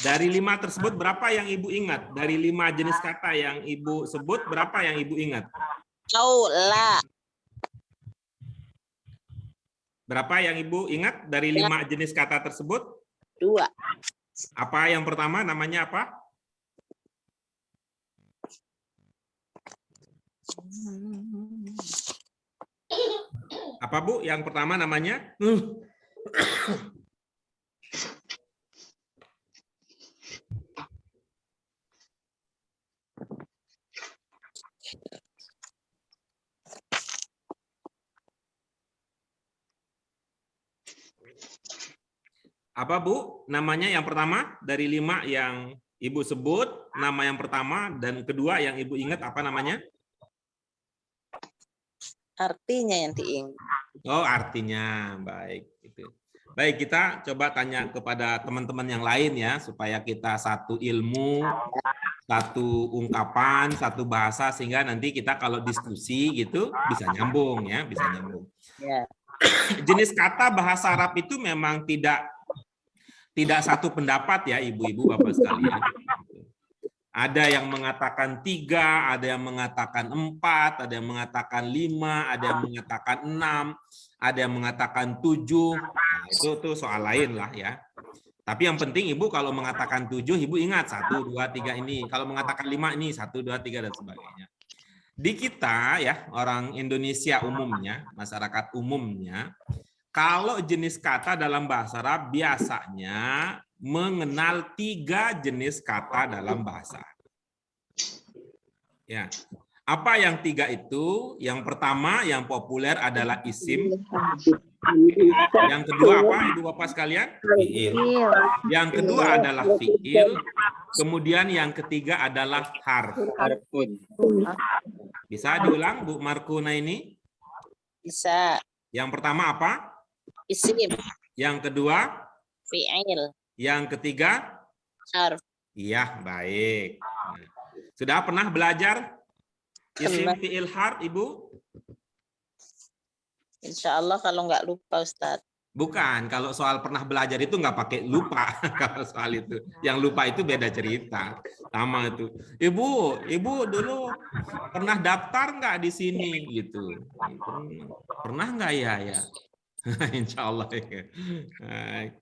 Dari 5 tersebut berapa yang Ibu ingat? Dari 5 jenis kata yang Ibu sebut, berapa yang Ibu ingat? Au. La. Berapa yang Ibu ingat dari 5 jenis kata tersebut? 2. Apa yang pertama, namanya apa? Apa, Bu? Yang pertama namanya? Apa, Bu? Namanya yang pertama dari 5 yang Ibu sebut, nama yang pertama dan kedua yang Ibu ingat apa namanya? Artinya yang diingat. Oh, artinya. Baik. Itu. Baik, kita coba tanya kepada teman-teman yang lain ya, supaya kita satu ilmu, satu ungkapan, satu bahasa, sehingga nanti kita kalau diskusi gitu bisa nyambung ya, bisa nyambung. Ya. Jenis kata bahasa Arab itu memang tidak satu pendapat ya, ibu-ibu, bapak sekalian. Ada yang mengatakan 3, ada yang mengatakan 4, ada yang mengatakan 5, ada yang mengatakan 6, ada yang mengatakan 7. Nah, itu tuh soal lain lah ya. Tapi yang penting Ibu kalau mengatakan 7, Ibu ingat 1, 2, 3 ini. Kalau mengatakan 5 ini 1, 2, 3 dan sebagainya. Di kita ya, orang Indonesia umumnya, masyarakat umumnya, kalau jenis kata dalam bahasa Arab biasanya mengenal 3 jenis kata dalam bahasa. Ya. Apa yang 3 itu? Yang pertama yang populer adalah isim. Yang kedua apa, Ibu Bapak sekalian? Fiil. Yang kedua adalah fiil. Kemudian yang ketiga adalah harf. Harfun. Bisa diulang, Bu Markuna ini? Bisa. Yang pertama apa? Isim. Yang kedua? Fi'il. Yang ketiga? Harf. Iya, baik. Nah, sudah pernah belajar isim, fi'il, harf, Ibu? Insya Allah kalau nggak lupa, Ustadz. Bukan, kalau soal pernah belajar itu nggak pakai lupa. Kalau soal itu, yang lupa itu beda cerita. Sama itu. Ibu dulu pernah daftar nggak di sini gitu? Pernah nggak ya? Insya Allah ya.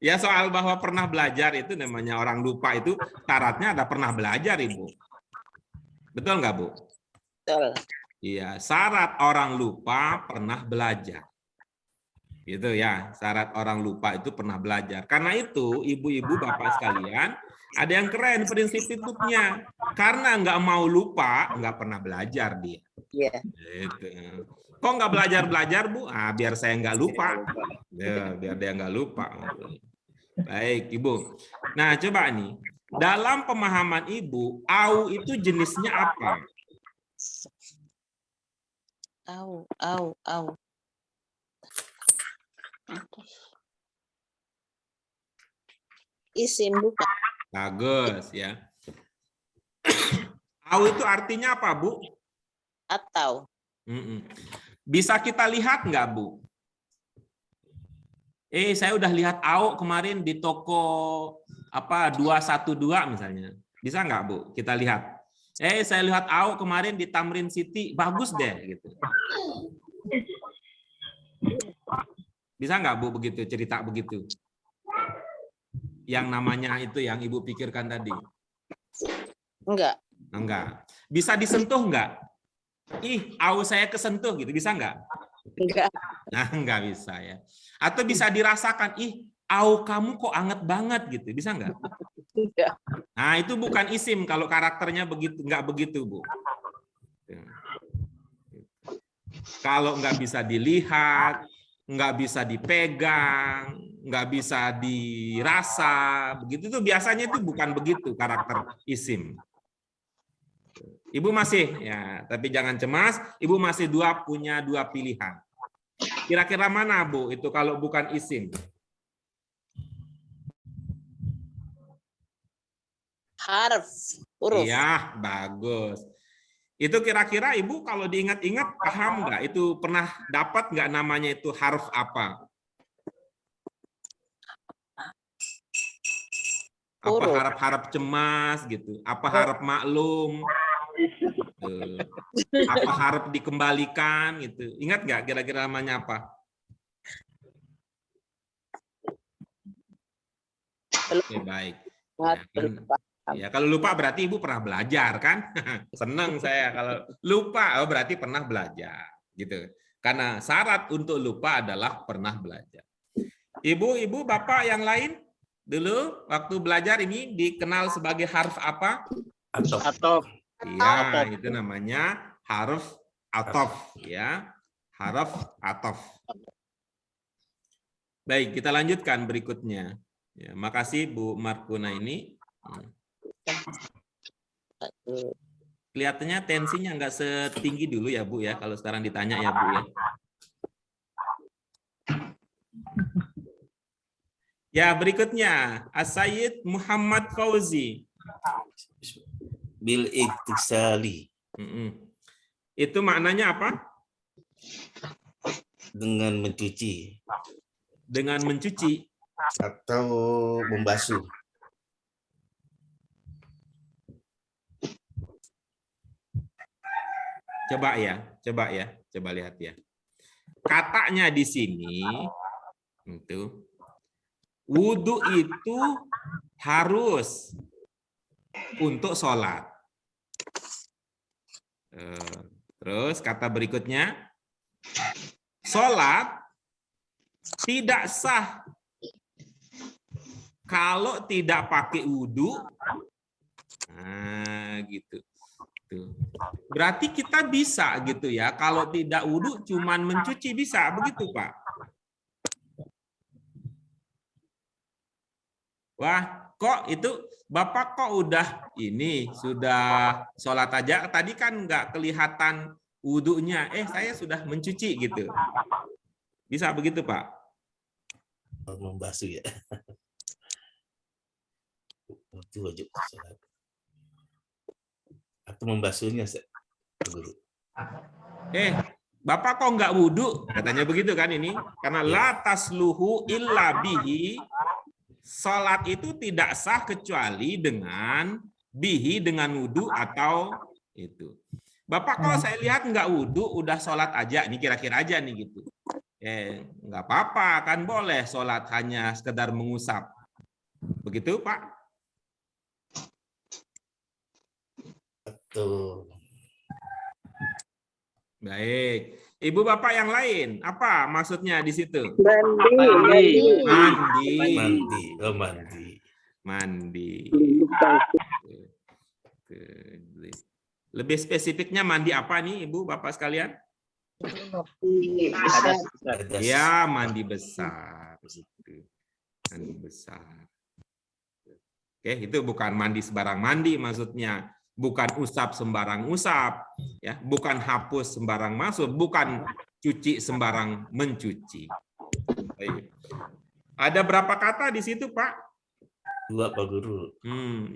Ya soal bahwa pernah belajar itu namanya orang lupa itu syaratnya ada pernah belajar, Ibu. Betul nggak, Bu? Betul. Iya, syarat orang lupa pernah belajar. Gitu ya, syarat orang lupa itu pernah belajar. Karena itu, ibu-ibu, bapak sekalian, ada yang keren prinsip hidupnya. Karena nggak mau lupa, nggak pernah belajar dia. Iya. Gitu. Kok nggak belajar-belajar, Bu? Ah, biar saya nggak lupa. Ya, biar dia nggak lupa. Baik, Ibu. Nah, coba nih. Dalam pemahaman Ibu, au itu jenisnya apa? Au. Isim bukan. Bagus ya. Au itu artinya apa, Bu? Atau. Bisa kita lihat nggak, Bu? Saya udah lihat au kemarin di toko apa 212 misalnya. Bisa nggak, Bu? Kita lihat. Saya lihat au kemarin di Tamrin City, bagus deh gitu. Bisa nggak, Bu, begitu cerita begitu? Yang namanya itu yang Ibu pikirkan tadi. Enggak. Enggak. Bisa disentuh nggak? Ih, au saya kesentuh gitu, bisa nggak? Enggak. Nah, nggak bisa ya. Atau bisa dirasakan, ih, au kamu kok anget banget gitu, bisa nggak? Enggak. Nah, itu bukan isim kalau karakternya begitu, nggak begitu, Bu. Kalau nggak bisa dilihat, nggak bisa dipegang, nggak bisa dirasa, begitu tuh biasanya itu bukan begitu karakter isim. Ibu masih, ya, tapi jangan cemas, Ibu masih punya dua pilihan. Kira-kira mana, Bu, itu kalau bukan isim? Harf. Huruf. Iya, bagus. Itu kira-kira Ibu kalau diingat-ingat paham nggak? Itu pernah dapat nggak namanya itu harf apa? Apa harap-harap cemas gitu? Apa harap maklum? Apa harap dikembalikan gitu? Ingat nggak kira-kira namanya apa? Oke, baik. Ya, kalau lupa berarti Ibu pernah belajar kan? Senang saya kalau lupa, berarti pernah belajar gitu. Karena syarat untuk lupa adalah pernah belajar. Ibu, Bapak yang lain dulu waktu belajar ini dikenal sebagai harf apa? Atof. Iya, itu namanya harf atof ya. Harf atof. Baik, kita lanjutkan berikutnya. Ya, makasih Bu Markuna ini. Kelihatannya tensinya nggak setinggi dulu ya, Bu ya, kalau sekarang ditanya ya, Bu ya. Ya, berikutnya As-Sayyid Muhammad Fauzi. Bil iktisali. Itu maknanya apa? Dengan mencuci. Dengan mencuci. Atau membasuh. Coba lihat ya. Katanya di sini itu wudu itu harus untuk sholat. Terus kata berikutnya, sholat tidak sah kalau tidak pakai wudu. Nah, gitu. Berarti kita bisa gitu ya, kalau tidak wudu cuman mencuci bisa, begitu Pak? Wah, kok itu Bapak kok udah ini sudah sholat aja, tadi kan nggak kelihatan wudunya, saya sudah mencuci gitu. Bisa begitu Pak? Membasuh ya. Itu wajib sholat. Atau membasuhnya, Guru. Bapak kok nggak wudhu? Katanya begitu kan ini. Karena la tasluhu illa bihi. Salat itu tidak sah kecuali dengan bihi, dengan wudhu atau itu. Bapak kalau saya lihat nggak wudhu, udah sholat aja. Ini kira-kira aja nih gitu. Nggak apa-apa, kan boleh sholat hanya sekedar mengusap. Begitu Pak? Betul. Baik. Ibu Bapak yang lain, apa maksudnya di situ? Mandi. Lebih spesifiknya mandi apa nih Ibu Bapak sekalian? Ya, mandi besar. Mandi besar. Oke, itu bukan mandi sembarang mandi maksudnya. Bukan usap sembarang usap, ya, bukan hapus sembarang masuk, bukan cuci sembarang mencuci. Baik. Ada berapa kata di situ, Pak? 2, Pak Guru.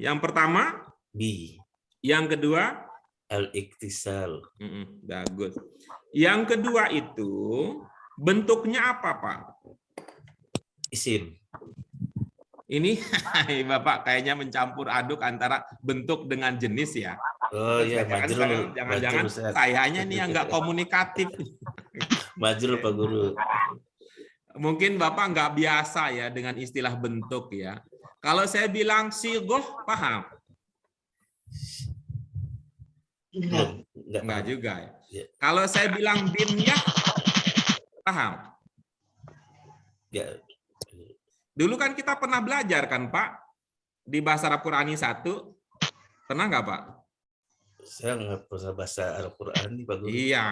Yang pertama? Bi. Yang kedua? Al-iktisal. Bagus. Yang kedua itu bentuknya apa, Pak? Isim. Ini Bapak kayaknya mencampur aduk antara bentuk dengan jenis ya. Oh iya, majrul. Jangan-jangan Majrul, Ustaz. sayanya nih yang nggak komunikatif. Majrul, Pak Guru. Mungkin Bapak nggak biasa ya dengan istilah bentuk ya. Kalau saya bilang sigoh, paham? Enggak juga ya. Ya. Kalau saya bilang binyah, paham? Ya. Dulu kan kita pernah belajar kan Pak, di bahasa Arab Qurani 1, pernah nggak Pak? Saya nggak pernah bahasa Al-Qur'an, Pak Guru. Iya,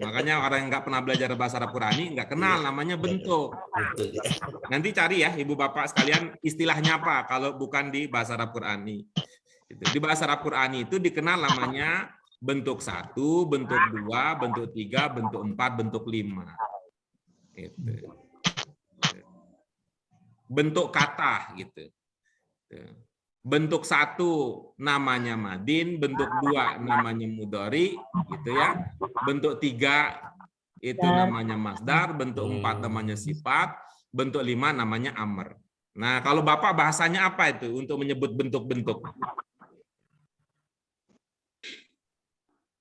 makanya orang yang nggak pernah belajar bahasa Arab Qurani nggak kenal namanya bentuk. Bentuk, ya. Nanti cari ya Ibu Bapak sekalian istilahnya apa kalau bukan di bahasa Arab Qurani. Di bahasa Arab Qurani itu dikenal namanya bentuk 1, bentuk 2, bentuk 3, bentuk 4, bentuk 5. Gitu. Bentuk kata gitu. Bentuk 1 namanya madin, bentuk 2 namanya mudhari gitu ya. Bentuk 3 itu namanya masdar, bentuk 4 namanya sifat, bentuk 5 namanya amr. Nah, kalau Bapak bahasanya apa itu untuk menyebut bentuk-bentuk?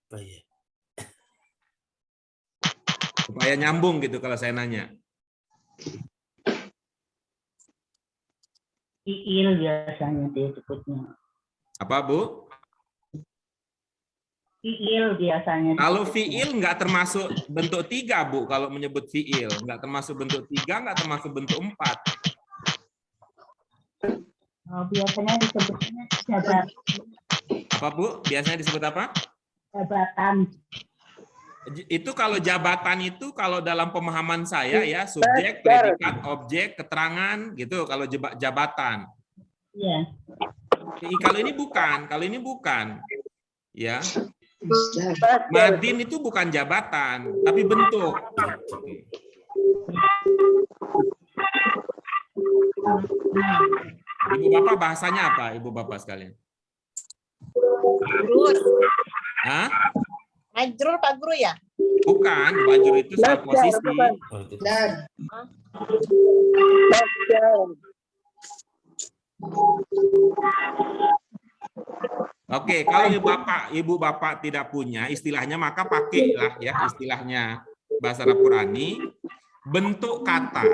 Apa ya? Supaya nyambung gitu kalau saya nanya. Fiil biasanya disebutnya. Apa, Bu? Fiil biasanya. Kalau fiil nggak termasuk bentuk 3, Bu. Kalau menyebut fiil, nggak termasuk bentuk 3, nggak termasuk bentuk 4. Biasanya disebutnya jabatan. Apa, Bu? Biasanya disebut apa? Jabatan. Itu kalau jabatan itu kalau dalam pemahaman saya ya subjek, predikat, objek, keterangan gitu kalau jabatan. Iya. Kalau ini bukan. Ya. Madin itu bukan jabatan, tapi bentuk. Ibu Bapak bahasanya apa, Ibu Bapak sekalian? Hah? Majrur Pak Guru ya? Bukan, majrur itu soal posisi. Oke, kalau Ibu Bapak tidak punya istilahnya maka pakailah ya istilahnya bahasa Arab Qurani bentuk kata.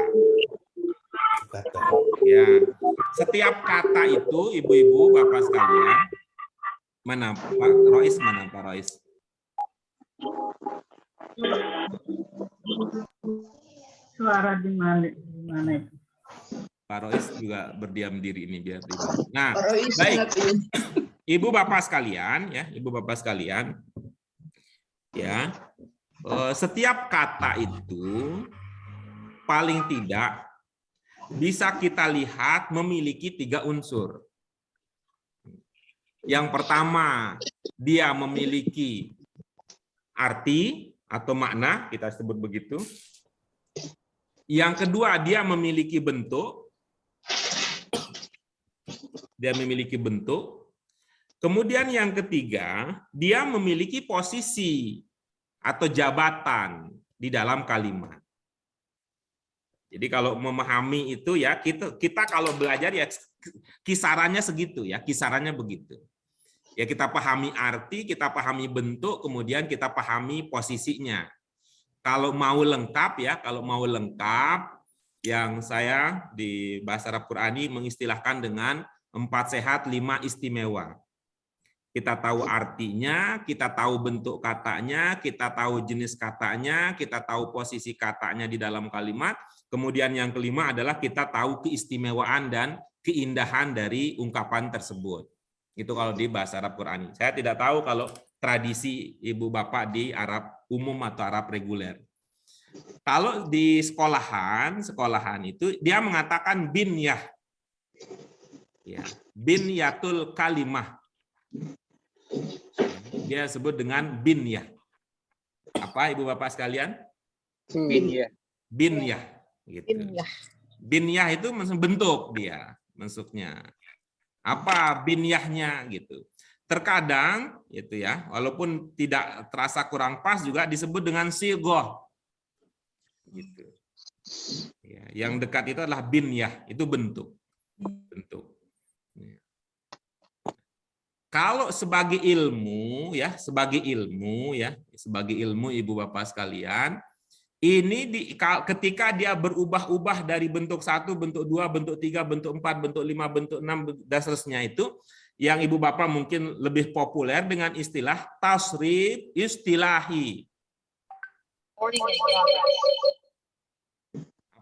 Ya, setiap kata itu ibu-ibu bapak sekalian, mana Pak Rois, mana Pak Rois? Suara di mana itu? Pak Rois juga berdiam diri ini biar tidak. Nah, baik. Ibu bapak sekalian ya, ibu bapak sekalian. Ya. Setiap kata itu paling tidak bisa kita lihat memiliki 3 unsur. Yang pertama, dia memiliki arti atau makna, kita sebut begitu. Yang kedua, dia memiliki bentuk. Dia memiliki bentuk. Kemudian yang ketiga, dia memiliki posisi atau jabatan di dalam kalimat. Jadi kalau memahami itu ya, kita kalau belajar ya kisarannya segitu ya, kisarannya begitu. Ya kita pahami arti, kita pahami bentuk, kemudian kita pahami posisinya. Kalau mau lengkap ya, yang saya di bahasa Arab Qurani mengistilahkan dengan 4 sehat 5 istimewa. Kita tahu artinya, kita tahu bentuk katanya, kita tahu jenis katanya, kita tahu posisi katanya di dalam kalimat. Kemudian yang kelima adalah kita tahu keistimewaan dan keindahan dari ungkapan tersebut. Itu kalau di bahasa Arab Qurani. Saya tidak tahu kalau tradisi ibu bapak di Arab umum atau Arab reguler. Kalau di sekolahan itu dia mengatakan binyah. Ya, binyatul kalimah. Dia sebut dengan binyah. Apa ibu bapak sekalian? Binyah. Binyah gitu. Binyah itu bentuk dia, masuknya. Apa binyahnya gitu. terkadang itu ya, walaupun tidak terasa kurang pas juga disebut dengan sighoh. Gitu. Ya, yang dekat itu adalah binyah, itu bentuk. Ya. Kalau sebagai ilmu sebagai ilmu Ibu Bapak sekalian, ini ketika dia berubah-ubah dari bentuk 1, bentuk 2, bentuk 3, bentuk 4, bentuk 5, bentuk 6 dan seterusnya itu, yang Ibu Bapak mungkin lebih populer dengan istilah tasrif istilahi.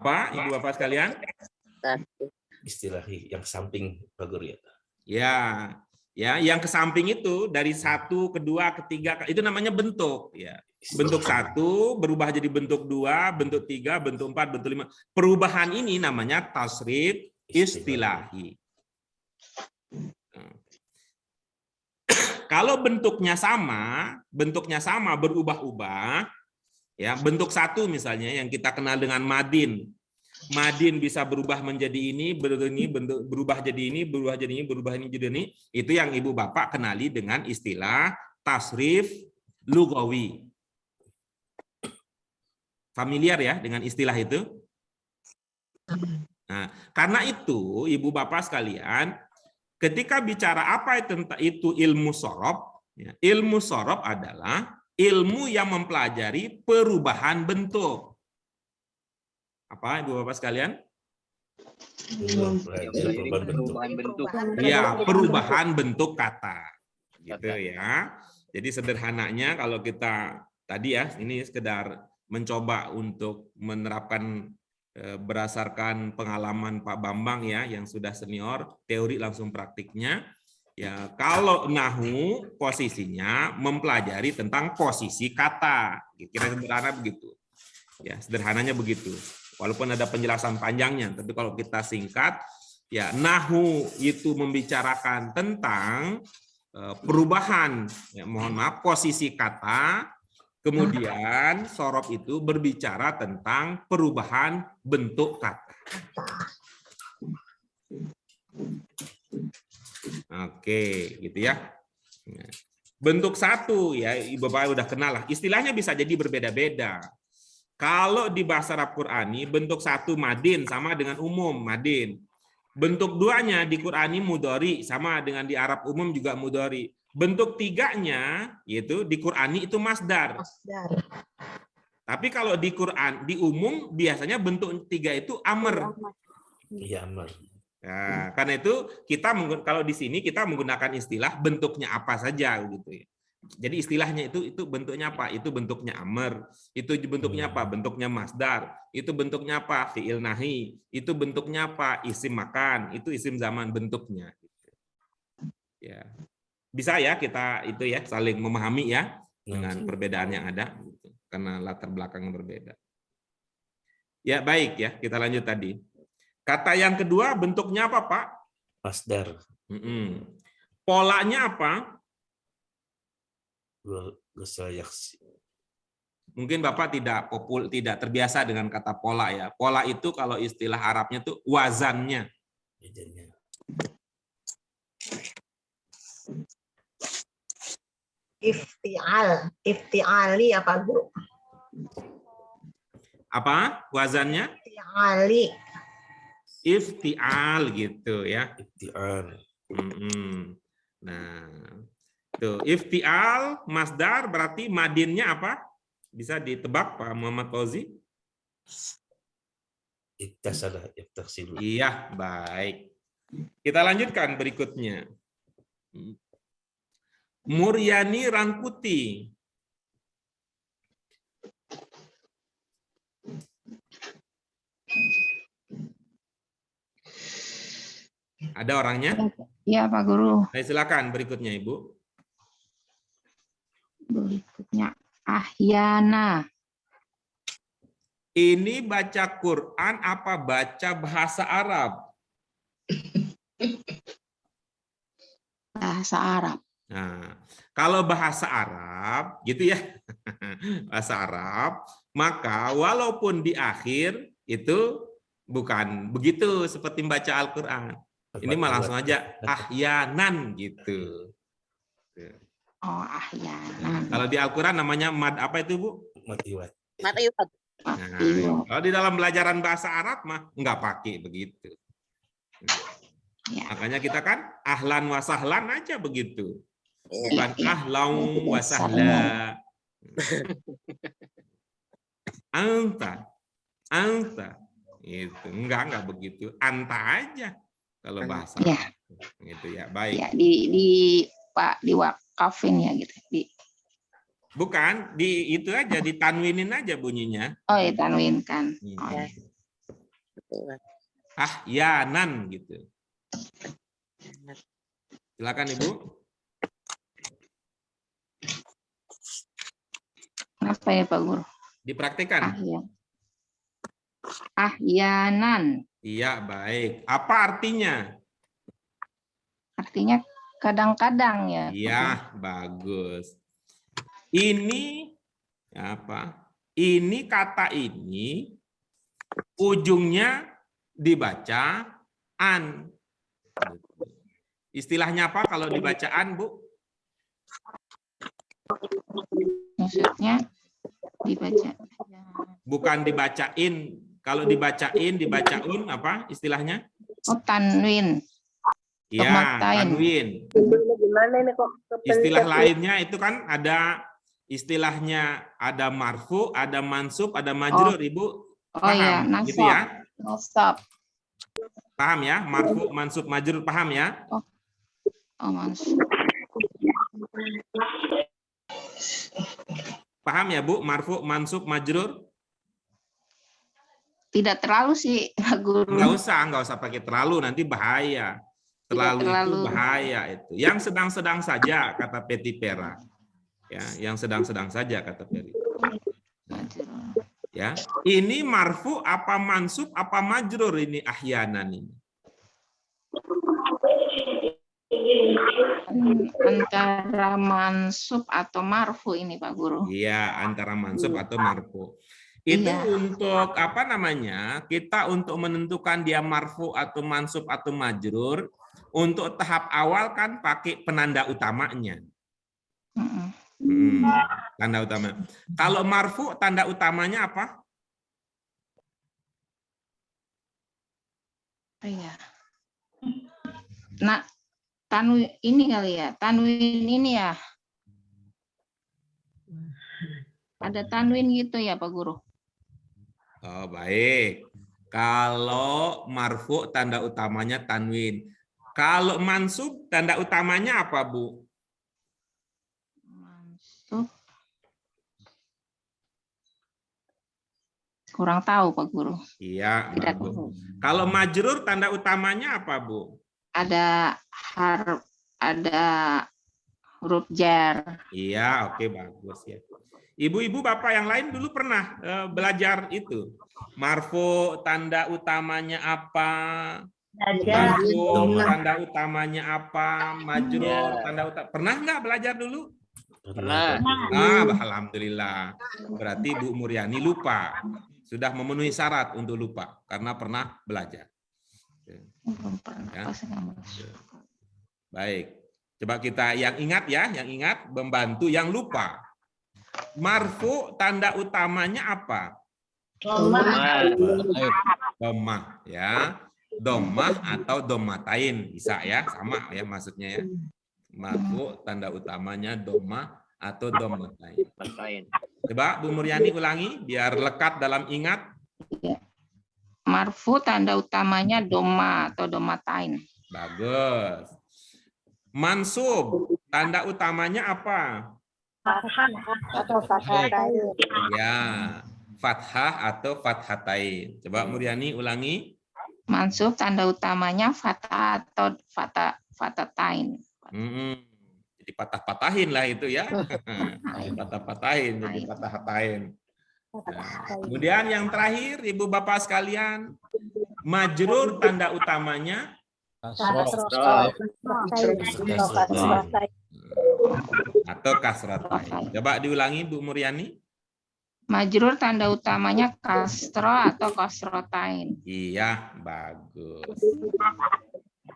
Apa Ibu Bapak sekalian? Istilahi yang samping Pak Guru ya. Ya, yang ke samping itu dari 1, kedua, ketiga itu namanya bentuk ya. Bentuk 1 berubah jadi bentuk 2, bentuk 3, bentuk 4, bentuk 5. Perubahan ini namanya tasrif istilahi. Kalau bentuknya sama berubah-ubah, ya bentuk 1 misalnya yang kita kenal dengan madin. Madin bisa berubah menjadi ini, berubah jadi ini, berubah jadi ini, berubah ini jadi ini. Itu yang Ibu Bapak kenali dengan istilah tasrif lugawi. Familiar ya dengan istilah itu? Nah, karena itu Ibu Bapak sekalian, ketika bicara apa itu ilmu sorof, ya, ilmu sorof adalah ilmu yang mempelajari perubahan bentuk. Apa Ibu Bapak sekalian? Perubahan bentuk. Ya, perubahan bentuk kata. Gitu ya. Jadi sederhananya kalau kita tadi ya, ini sekedar mencoba untuk menerapkan berdasarkan pengalaman Pak Bambang ya, yang sudah senior, teori langsung praktiknya. Ya, kalau nahu posisinya mempelajari tentang posisi kata. Kira sederhana begitu. Ya, sederhananya begitu. Walaupun ada penjelasan panjangnya, tapi kalau kita singkat, ya nahu itu membicarakan tentang perubahan, ya, mohon maaf, posisi kata, kemudian sorof itu berbicara tentang perubahan bentuk kata. Oke, gitu ya. Bentuk 1 ya, Ibu Bapak udah kenal lah. Istilahnya bisa jadi berbeda-beda. Kalau di bahasa Arab Qurani, bentuk 1 madin sama dengan umum, madin. Bentuk 2-nya di Qurani mudhari, sama dengan di Arab umum juga mudhari. Bentuk 3-nya yaitu di Qurani itu masdar. Tapi kalau di Quran, di umum biasanya bentuk 3 itu amr. Iya, amr. Nah, karena itu kita kalau di sini kita menggunakan istilah bentuknya apa saja gitu ya. Jadi istilahnya itu bentuknya apa? Itu bentuknya amr. Itu bentuknya apa? Bentuknya masdar. Itu bentuknya apa? Fi'il nahi. Itu bentuknya apa? Isim makan. Itu isim zaman bentuknya. Ya, bisa ya kita itu ya saling memahami ya dengan perbedaan yang ada karena latar belakang yang berbeda. Ya baik ya, kita lanjut tadi. Kata yang kedua bentuknya apa Pak? Masdar. Polanya apa? Mungkin Bapak tidak terbiasa dengan kata pola ya. Pola itu kalau istilah Arabnya tuh wazannya. Iftiali apa Guru? Apa wazannya? Iftiali. Iftial gitu ya. Iftial. Nah, tuh iftial masdar berarti madinnya apa? Bisa ditebak Pak Muhammad Fauzi? Ittasala yaftasilu. Iya, baik. Kita lanjutkan berikutnya. Muryani Rangkuti. Ada orangnya? Ya, Pak Guru. Nah, silakan berikutnya, Ibu. Berikutnya Ahyana. Ini baca Quran apa baca bahasa Arab? Bahasa Arab. Nah, kalau bahasa Arab, gitu ya, bahasa Arab, maka walaupun di akhir itu bukan begitu seperti membaca Al-Quran. Ini malah langsung aja ahyanan gitu. Oh, ahyana. Kalau di Al-Quran namanya mad apa itu Bu? Matiwat. Matiwat. Nah, kalau di dalam pelajaran bahasa Arab mah nggak pakai begitu. Ya. Makanya kita kan ahlan wa sahlan aja begitu. Bukan Iya. ahlan wa Tidak sahla. Anta. Itu enggak begitu. Anta aja kalau bahasa. Ya. Gitu ya. Baik. Ya, di Pak diwakafin ya gitu. Bukan, itu aja ditanwinin aja bunyinya. Oh, ya tanwinkan. Oh, ya. Ahyanan gitu. Silakan Ibu. Apa ya Pak Guru? Dipraktikkan. Ahyanan. Iya, baik. Apa artinya? Artinya kadang-kadang ya. Iya, bagus. Ini apa? Ini kata ini ujungnya dibaca an. Istilahnya apa kalau dibacaan, Bu? Maksudnya dibaca. Bukan dibacain. Kalau dibacain, dibacaun apa istilahnya? Oh, tanwin. Iya, Domatain. tanwin. Istilah lainnya itu kan ada istilahnya, ada marfu, ada mansub, ada majrur, Ibu. Oh Paham? ya, Gitu ya? nasab. Paham ya? Marfu, mansub, majrur, paham ya? Oh, mansub. Paham ya, Bu? Marfu, mansub, majrur? Tidak terlalu sih, Pak Guru. Nggak usah pakai terlalu, nanti bahaya. Terlalu itu bahaya itu. Yang sedang-sedang saja, kata Peti Pera. Ya, yang sedang-sedang saja, kata Peri. Ya, ini marfu apa mansub apa majrur ini ahyanan ini? Antara mansub atau marfu ini Pak Guru. Iya, antara mansub atau marfu. Itu untuk apa namanya? Kita untuk menentukan dia marfu atau mansub atau majrur, untuk tahap awal kan pakai penanda utamanya. Tanda utama. Kalau marfu tanda utamanya apa? Iya. Nah, tanwin ini kali ya. Tanwin ini ya. Ada tanwin gitu ya Pak Guru. Oh, baik. Kalau marfu tanda utamanya tanwin. Kalau mansub tanda utamanya apa, Bu? Mansub. Kurang tahu Pak Guru. Iya, Tidak bagus. tahu. Kalau majrur tanda utamanya apa, Bu? Ada huruf jar. Iya, oke, bagus ya. Ibu-ibu, bapak yang lain dulu pernah belajar itu. Marfu tanda utamanya apa? Marfu tanda utamanya apa? Majrur tanda utama. Pernah nggak belajar dulu? Pernah. Alhamdulillah. Berarti Bu Muryani lupa. Sudah memenuhi syarat untuk lupa karena pernah belajar. Belum pernah. Ya. Baik. Coba kita yang ingat ya, yang ingat membantu yang lupa. Marfu tanda utamanya apa? Dhammah ya. Dhammah atau dhammatain bisa ya, sama ya maksudnya ya. Marfu tanda utamanya dhammah atau dhammatain. Coba Bu Muryani ulangi biar lekat dalam ingat. Marfu tanda utamanya dhamma atau dhammatain. Bagus. Mansub tanda utamanya apa? Atau fathatain. Ya, fathah atau fathatain. Coba Muryani ulangi. Mansub tanda utamanya fathah atau fathatain. Jadi patah-patahin lah itu ya. Patah-patahin, jadi patah-patahin. Nah, kemudian yang terakhir, Ibu Bapak sekalian, majrur tanda utamanya atau kasratain. Coba diulangi Bu Muryani. Majrur tanda utamanya kasro atau kasrotain. Iya, bagus.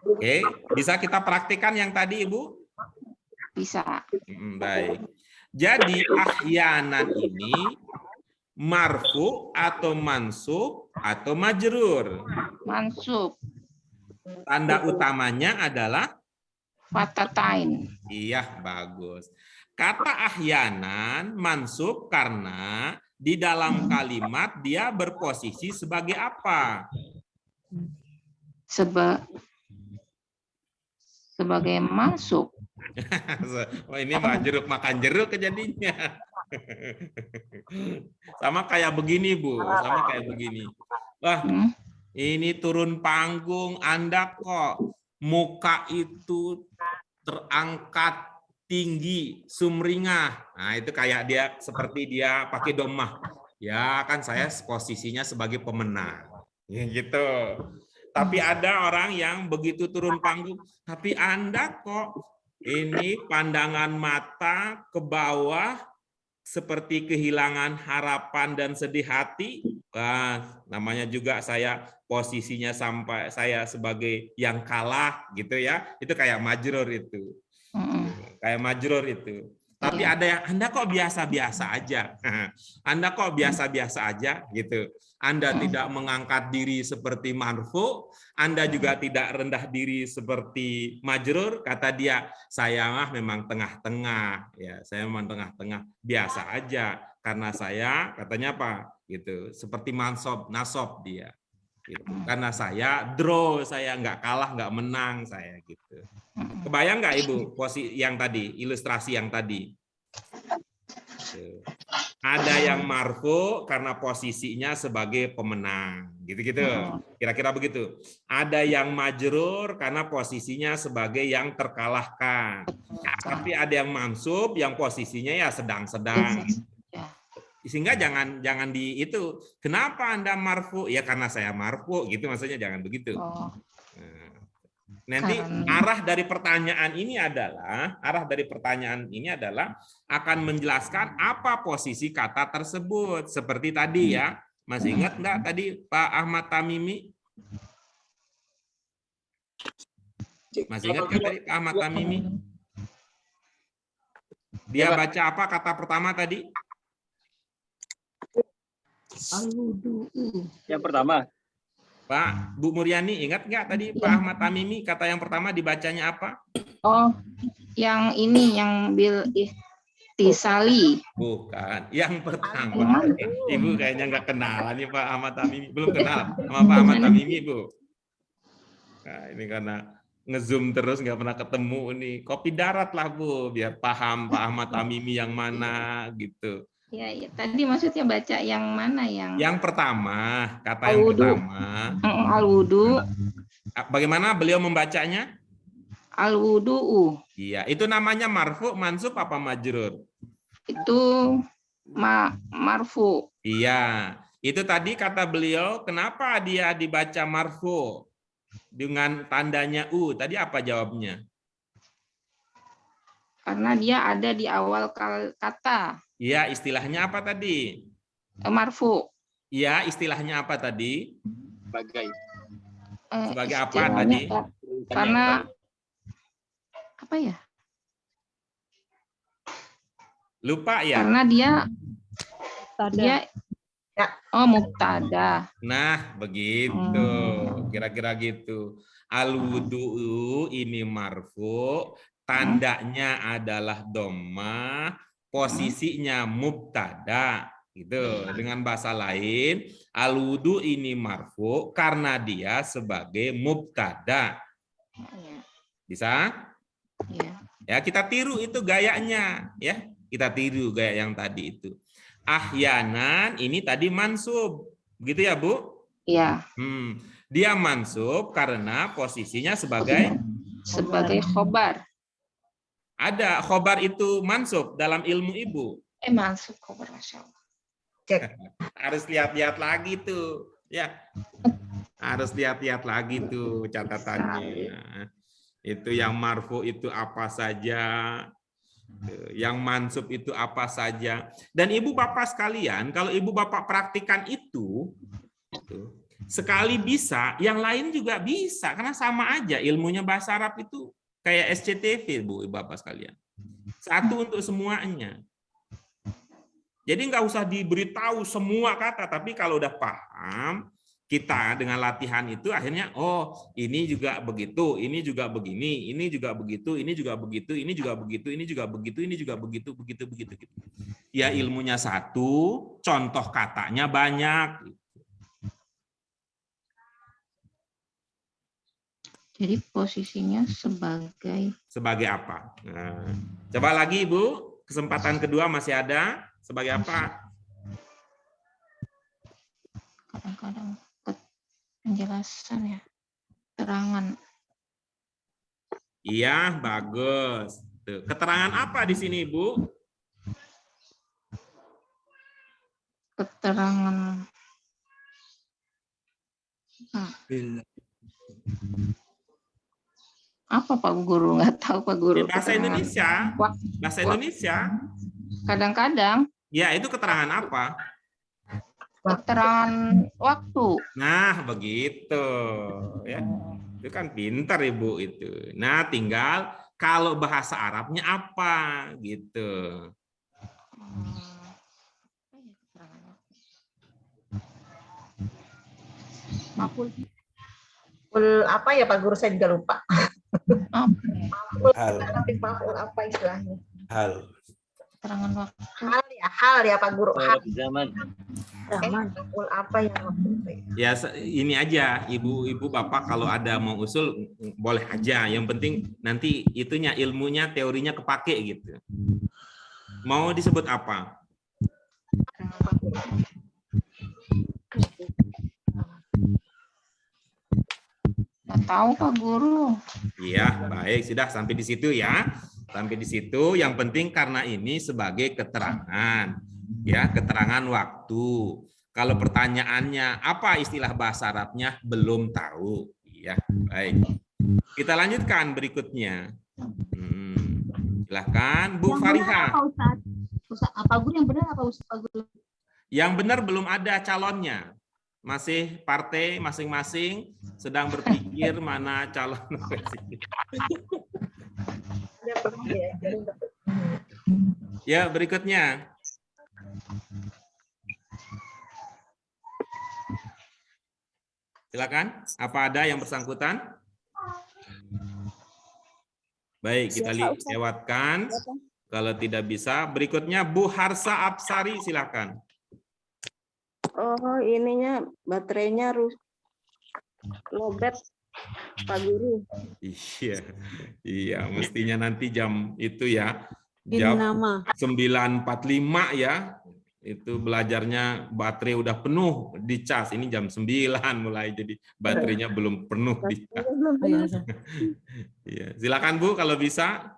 Oke, bisa kita praktikkan yang tadi, Ibu? Bisa. Baik. Jadi ahyanan ini marfu atau mansub atau majrur. Mansub. Tanda utamanya adalah Fatatain. iya, bagus. Kata ahyanan mansub karena di dalam kalimat dia berposisi sebagai apa? Sebagai mansub. Oh, ini mah jeruk makan jeruk kejadiannya. Sama kayak begini, Bu. Sama kayak begini. Wah, ini turun panggung, Anda kok muka itu terangkat tinggi, sumringah. Nah, itu kayak dia seperti dia pakai domah. Ya, kan saya posisinya sebagai pemenang. Ya, gitu. Tapi ada orang yang begitu turun panggung, tapi Anda kok ini pandangan mata ke bawah seperti kehilangan harapan dan sedih hati. Wah, namanya juga saya posisinya sampai saya sebagai yang kalah gitu ya. Itu kayak majrur itu. Kayak majrur itu. Tapi ada yang Anda kok biasa-biasa aja. Anda kok biasa-biasa aja gitu. Anda tidak mengangkat diri seperti marfu, Anda juga tidak rendah diri seperti majrur. Kata dia, saya mah memang tengah-tengah, ya, saya memang tengah-tengah, biasa aja. Karena saya katanya apa? Gitu, seperti mansob, nasob dia. Gitu. Karena saya draw, saya nggak kalah, nggak menang, saya gitu. Kebayang nggak Ibu posisi yang tadi, ilustrasi yang tadi? Ada yang marfu karena posisinya sebagai pemenang, gitu-gitu. Kira-kira begitu. Ada yang majrur karena posisinya sebagai yang terkalahkan. Tapi ada yang mansub yang posisinya ya sedang-sedang. Sehingga jangan di itu. Kenapa Anda marfu? Ya karena saya marfu, gitu maksudnya, jangan begitu. Nanti arah dari pertanyaan ini adalah akan menjelaskan apa posisi kata tersebut. Seperti tadi ya, masih ingat enggak tadi Pak Ahmad Tamimi? Masih ingat nggak tadi Pak Ahmad Tamimi? Dia baca apa kata pertama tadi? Yang pertama. Pak, Bu Muryani, ingat nggak tadi Pak Ahmad Tamimi kata yang pertama dibacanya apa? Oh, yang ini yang bil ihtisali. Bukan, yang pertama. Ibu kayaknya nggak kenalan nih Pak Ahmad Tamimi, belum kenal sama Pak Ahmad Tamimi, Bu. Nah, ini karena ngezoom terus nggak pernah ketemu nih. Kopi darat lah Bu, biar paham Pak Ahmad Tamimi yang mana gitu. Ya, tadi maksudnya baca yang mana yang pertama, kata yang pertama. Al-wudu. Bagaimana beliau membacanya? Al-wudu'u. Iya, itu namanya marfu, mansub apa majrur? Itu marfu. Iya, itu tadi kata beliau, kenapa dia dibaca marfu dengan tandanya u? Tadi apa jawabnya? Karena dia ada di awal kata. Iya, istilahnya apa tadi? Marfu. Iya, istilahnya apa tadi? Sebagai apa tadi? Karena apa ya? Lupa ya? Karena dia mubtada. Nah, begitu. Kira-kira gitu. Al-wudu'u ini marfu, tandanya adalah dhammah, posisinya mubtada, gitu. Dengan bahasa lain, al-wudu ini marfu karena dia sebagai mubtada. Bisa? Ya, kita tiru itu gayanya, ya. Kita tiru gaya yang tadi itu. Ahyanan ini tadi mansub. Begitu ya, Bu? Iya. Dia mansub karena posisinya sebagai khobar. Ada khobar itu mansub dalam ilmu Ibu. Mansub khobar, Masya Allah. Harus lihat-lihat lagi tuh, ya. Harus lihat-lihat lagi tuh catatannya. Itu yang marfu itu apa saja, yang mansub itu apa saja. Dan Ibu Bapak sekalian, kalau Ibu Bapak praktikan itu sekali bisa, yang lain juga bisa karena sama aja ilmunya bahasa Arab itu. Kayak SCTV, Bu, Bapak sekalian. Satu untuk semuanya. Jadi nggak usah diberitahu semua kata, tapi kalau udah paham, kita dengan latihan itu akhirnya, oh ini juga begitu, ini juga begini, ini juga begitu, ini juga begitu, ini juga begitu, ini juga begitu, ini juga begitu, begitu. Ya ilmunya satu, contoh katanya banyak. Jadi posisinya sebagai apa? Nah, coba lagi Ibu, kesempatan kedua masih ada. Sebagai apa? kadang-kadang penjelasan ya, keterangan. Iya, bagus. Tuh. Keterangan apa di sini, Ibu? Keterangan apa Pak Guru? Nggak tahu Pak Guru. Bahasa Indonesia. Bahasa Indonesia. Kadang-kadang. Ya, itu keterangan apa? Keterangan waktu. Nah, begitu. Ya. Itu kan pintar Ibu itu. Nah, tinggal kalau bahasa Arabnya apa gitu. Maful apa ya Pak Guru, saya juga lupa. Maful apa istilahnya? Hal. Keterangan waktu. Hal ya Pak Guru. Hal. Zaman. Maful apa yang waktu? Ya ini aja ibu bapak kalau ada mau usul boleh aja. Yang penting nanti itunya ilmunya teorinya kepake gitu. Mau disebut apa? Nggak tahu Pak Guru. Iya, baik, sudah sampai di situ ya. Sampai di situ. Yang penting karena ini sebagai keterangan, ya, keterangan waktu. Kalau pertanyaannya apa istilah bahasa Arabnya belum tahu, ya, baik. Kita lanjutkan berikutnya. Silahkan Bu Fariha. Apa Guru yang benar apa Pak Guru? Yang benar belum ada calonnya. Masih partai masing-masing sedang berpikir mana calon presiden. Ya, berikutnya. Silakan, apa ada yang bersangkutan? Baik, kita lewatkan. Kalau tidak bisa, berikutnya Bu Harsa Absari, silakan. Oh, ininya baterainya lobet Pak Guru. Iya, mestinya nanti jam itu ya, jam 9.45 ya, itu belajarnya baterai udah penuh dicas. Ini jam 9 mulai, jadi baterainya belum penuh dicas. Iya, silakan Bu kalau bisa.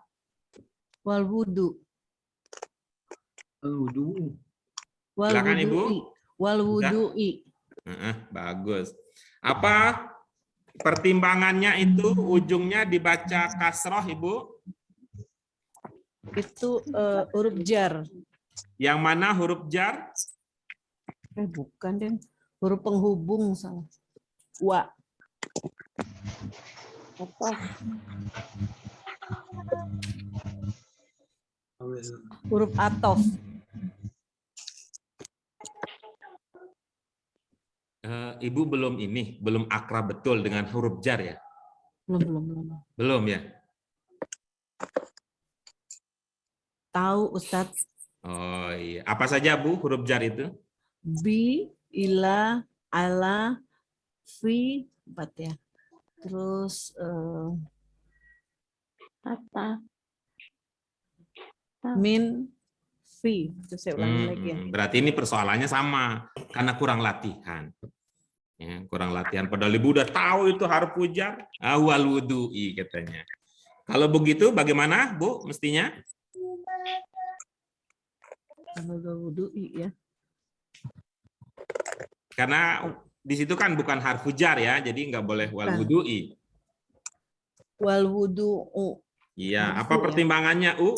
Wal wudu. Silakan Ibu. Wal wudu'i. Bagus. Apa pertimbangannya itu ujungnya dibaca kasroh, Ibu? Itu huruf jar. Yang mana huruf jar? Bukan deh. Huruf penghubung salah. Wa. Apa? Huruf atof. Ibu belum akrab betul dengan huruf jar ya? Belum ya? Tahu Ustadz. Oh iya. Apa saja Bu huruf jar itu? Bi, ila, ala, fi, 4 ya. Terus apa? Min, fi. Terus saya ulangi lagi ya. Berarti ini persoalannya sama karena kurang latihan. Ya, kurang latihan. Padahal Ibu udah tahu itu haruf jar. Awal wudu'i katanya. Kalau begitu bagaimana Bu mestinya? Awal wudu'i ya. Karena di situ kan bukan harf jar ya, jadi nggak boleh wal wudu'i. Wal wudu'u. Iya, apa pertimbangannya U?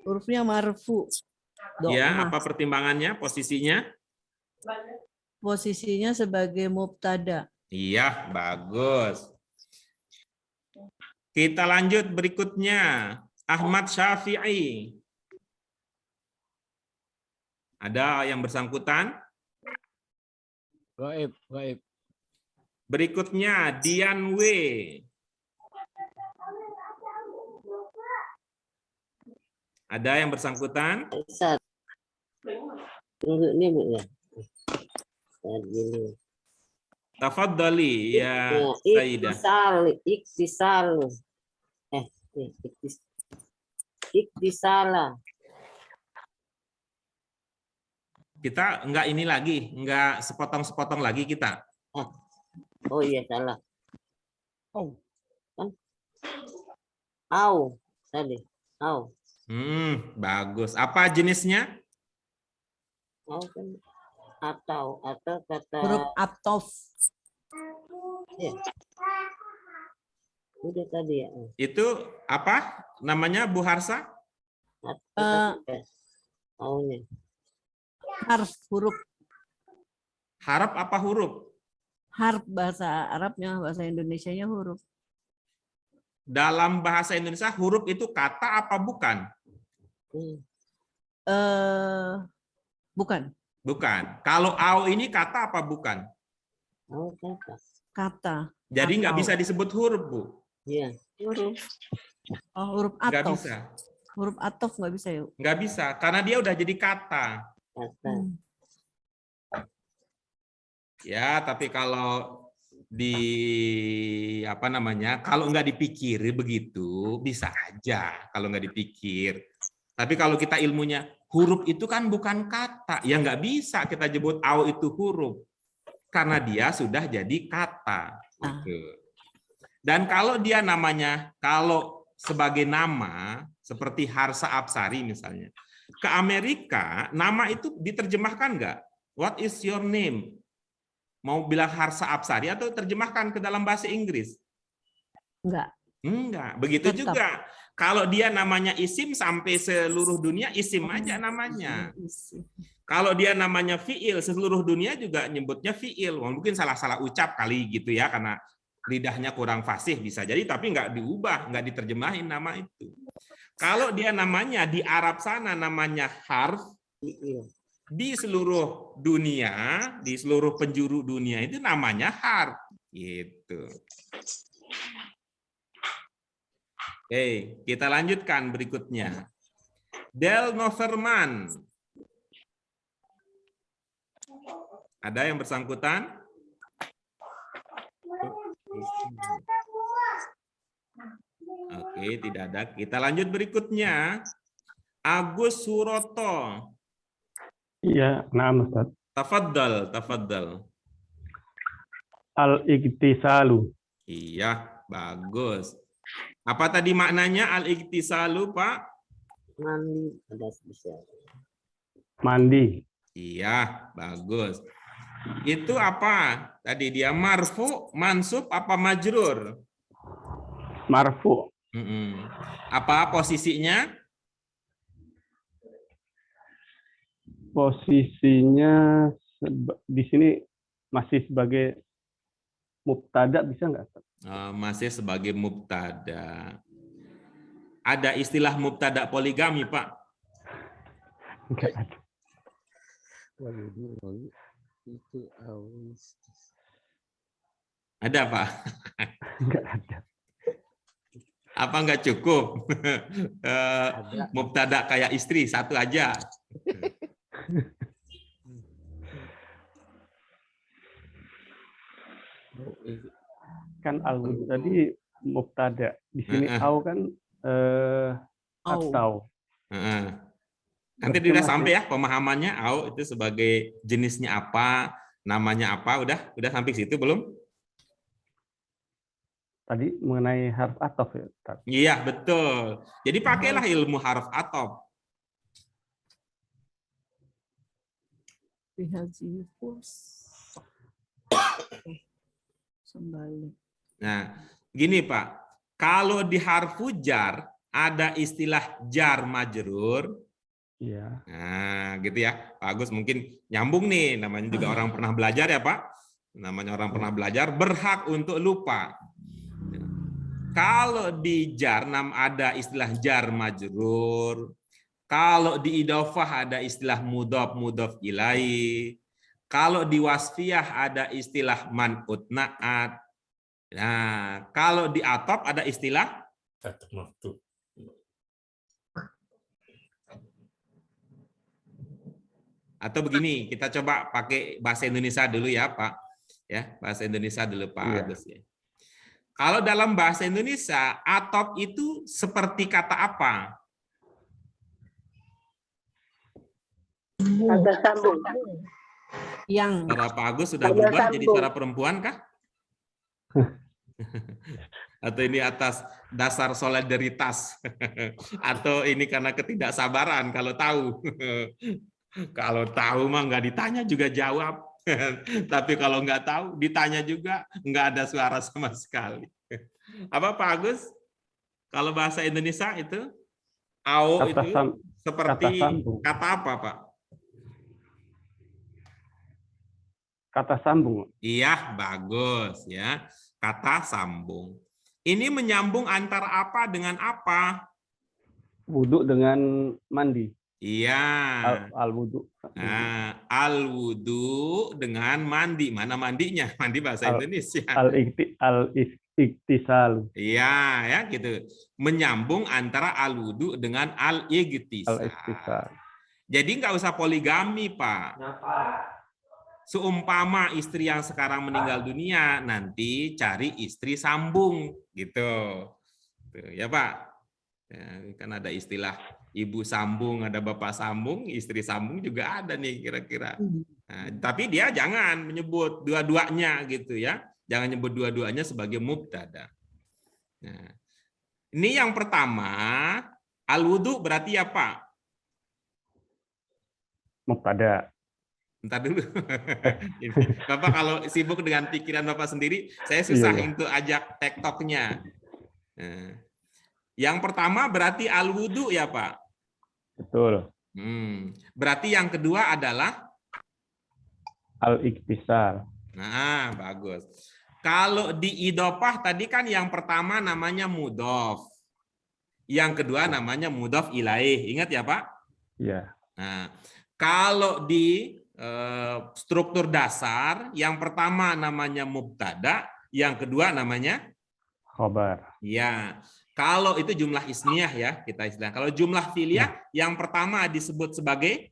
Hurufnya marfu. Ya, apa pertimbangannya? Posisinya? Posisinya sebagai mubtada. Iya, bagus. Kita lanjut berikutnya. Ahmad Syafi'i. Ada yang bersangkutan? Gaib, gaib. Berikutnya Dian W. Ada yang bersangkutan? Tunggu ini Bu ya. Tafadhali ya Sayyidah. Iktisal. Iktisala. Kita enggak ini lagi, enggak sepotong-sepotong lagi kita. Oh iya salah. Oh. Kan? Au tadi. Au. Bagus. Apa jenisnya? Au kan atau kata Huruf atof. Ya. Udah tadi ya. Itu apa? Namanya Bu Harsa? Aunya. Harf, huruf. Harap apa huruf? Harf bahasa Arabnya, bahasa Indonesianya huruf. Dalam bahasa Indonesia huruf itu kata apa bukan? Bukan. Bukan. Kalau au ini kata apa bukan? Kata. Jadi nggak Atau. bisa disebut huruf, Bu. Iya. Huruf. Oh, huruf Nggak atof. bisa. Huruf atof nggak bisa ya? Nggak bisa, karena dia udah jadi kata. Ya, tapi kalau di apa namanya, kalau nggak dipikir begitu bisa aja kalau nggak dipikir. Tapi kalau kita ilmunya huruf itu kan bukan kata, ya nggak bisa kita sebut au itu huruf karena dia sudah jadi kata. Gitu. Dan kalau dia namanya, kalau sebagai nama seperti Harsa Apsari misalnya, ke Amerika nama itu diterjemahkan nggak? What is your name? Mau bilang Harsa Apsari atau terjemahkan ke dalam bahasa Inggris? Enggak. Enggak. Begitu Tetap. juga. Kalau dia namanya isim sampai seluruh dunia isim aja namanya. Kalau dia namanya fiil seluruh dunia juga nyebutnya fiil. Mungkin salah-salah ucap kali gitu ya karena lidahnya kurang fasih bisa jadi tapi nggak diubah, nggak diterjemahin nama itu. Kalau dia namanya di Arab sana namanya harf, di seluruh dunia, di seluruh penjuru dunia itu namanya harf gitu. Oke, kita lanjutkan berikutnya. Del Noverman. Ada yang bersangkutan? Oke, tidak ada. Kita lanjut berikutnya. Agus Suroto. Iya, naam Ustaz. Tafaddal, tafaddal. Al-iktisalu. Iya, bagus. Apa tadi maknanya al-iktisalu, Pak? Mandi ada bisa. Mandi. Iya, bagus. Itu apa? Tadi dia marfu, mansub, apa majrur? Marfu. Apa posisinya? Posisinya di sini masih sebagai mubtada bisa nggak? Masih sebagai mubtada. Ada istilah mubtada poligami, Pak? Enggak ada. Itu Ada, Pak? Enggak ada. Apa enggak cukup? Mubtada kayak istri, satu aja. Kan al-wudu tadi mubtada. Di sini au kan atau. Nanti sudah sampai ya pemahamannya au itu sebagai jenisnya apa, namanya apa, udah sampai situ belum? Tadi mengenai harf atof ya, Ustaz. Iya, betul. Jadi pakailah ilmu harf atof. Nah, gini Pak, kalau di harfu jar ada istilah jar majrur. Iya. Nah, gitu ya. Pak Agus mungkin nyambung nih, namanya juga orang pernah belajar ya Pak. Namanya orang pernah belajar, berhak untuk lupa. Kalau di jar ada istilah jar majrur. Kalau di idhofah ada istilah mudhof mudhof ilaihi. Kalau di wasfiyah ada istilah man'ut na'at. Nah, kalau di atop ada istilah atau begini, kita coba pakai bahasa Indonesia dulu ya, Pak. Ya, bahasa Indonesia dulu, Pak Agus ya. Kalau dalam bahasa Indonesia, atop itu seperti kata apa? Kata sambung. Yang Suara Pak Agus sudah Kata berubah sambung. jadi suara perempuan kah? Atau ini atas dasar solidaritas? Atau ini karena ketidaksabaran kalau tahu? Kalau tahu mah nggak ditanya juga jawab. Tapi kalau nggak tahu ditanya juga nggak ada suara sama sekali. Apa Pak Agus? Kalau bahasa Indonesia itu au Kata itu seperti kata sambung. kata apa Pak? Kata sambung. Iya, bagus ya. Kata sambung. Ini menyambung antara apa dengan apa? Wudhu dengan mandi. Iya. Al-wudhu. Nah, al-wudu dengan mandi. Mana mandinya? Mandi bahasa Indonesia. Al-iktisal. Iya, ya gitu. Menyambung antara al-wudu dengan al-iktisal. Al-iktisal. Jadi nggak usah poligami, Pak. Seumpama istri yang sekarang meninggal dunia, nanti cari istri sambung, gitu. Tuh, ya Pak. Ya, kan ada istilah ibu sambung, ada bapak sambung, istri sambung juga ada nih kira-kira. Nah, tapi dia jangan menyebut dua-duanya gitu ya. Jangan nyebut dua-duanya sebagai mubtada. Nah, ini yang pertama, al-wudu berarti apa? Mubtada. Bentar dulu. Bapak kalau sibuk dengan pikiran Bapak sendiri, saya susah Iya. untuk ajak tektoknya. Nah, yang pertama berarti al-wudu ya Pak? Betul. Berarti yang kedua adalah? Al-iktisal. Nah, bagus. Kalau di idhofah tadi kan yang pertama namanya mudhof. Yang kedua namanya mudhof ilaih. Ingat ya Pak? Iya. Nah, kalau di struktur dasar, yang pertama namanya mubtada, yang kedua namanya Khobar. ya. Kalau itu jumlah isniyah ya, kita istilah. Kalau jumlah fi'liyah, yang pertama disebut sebagai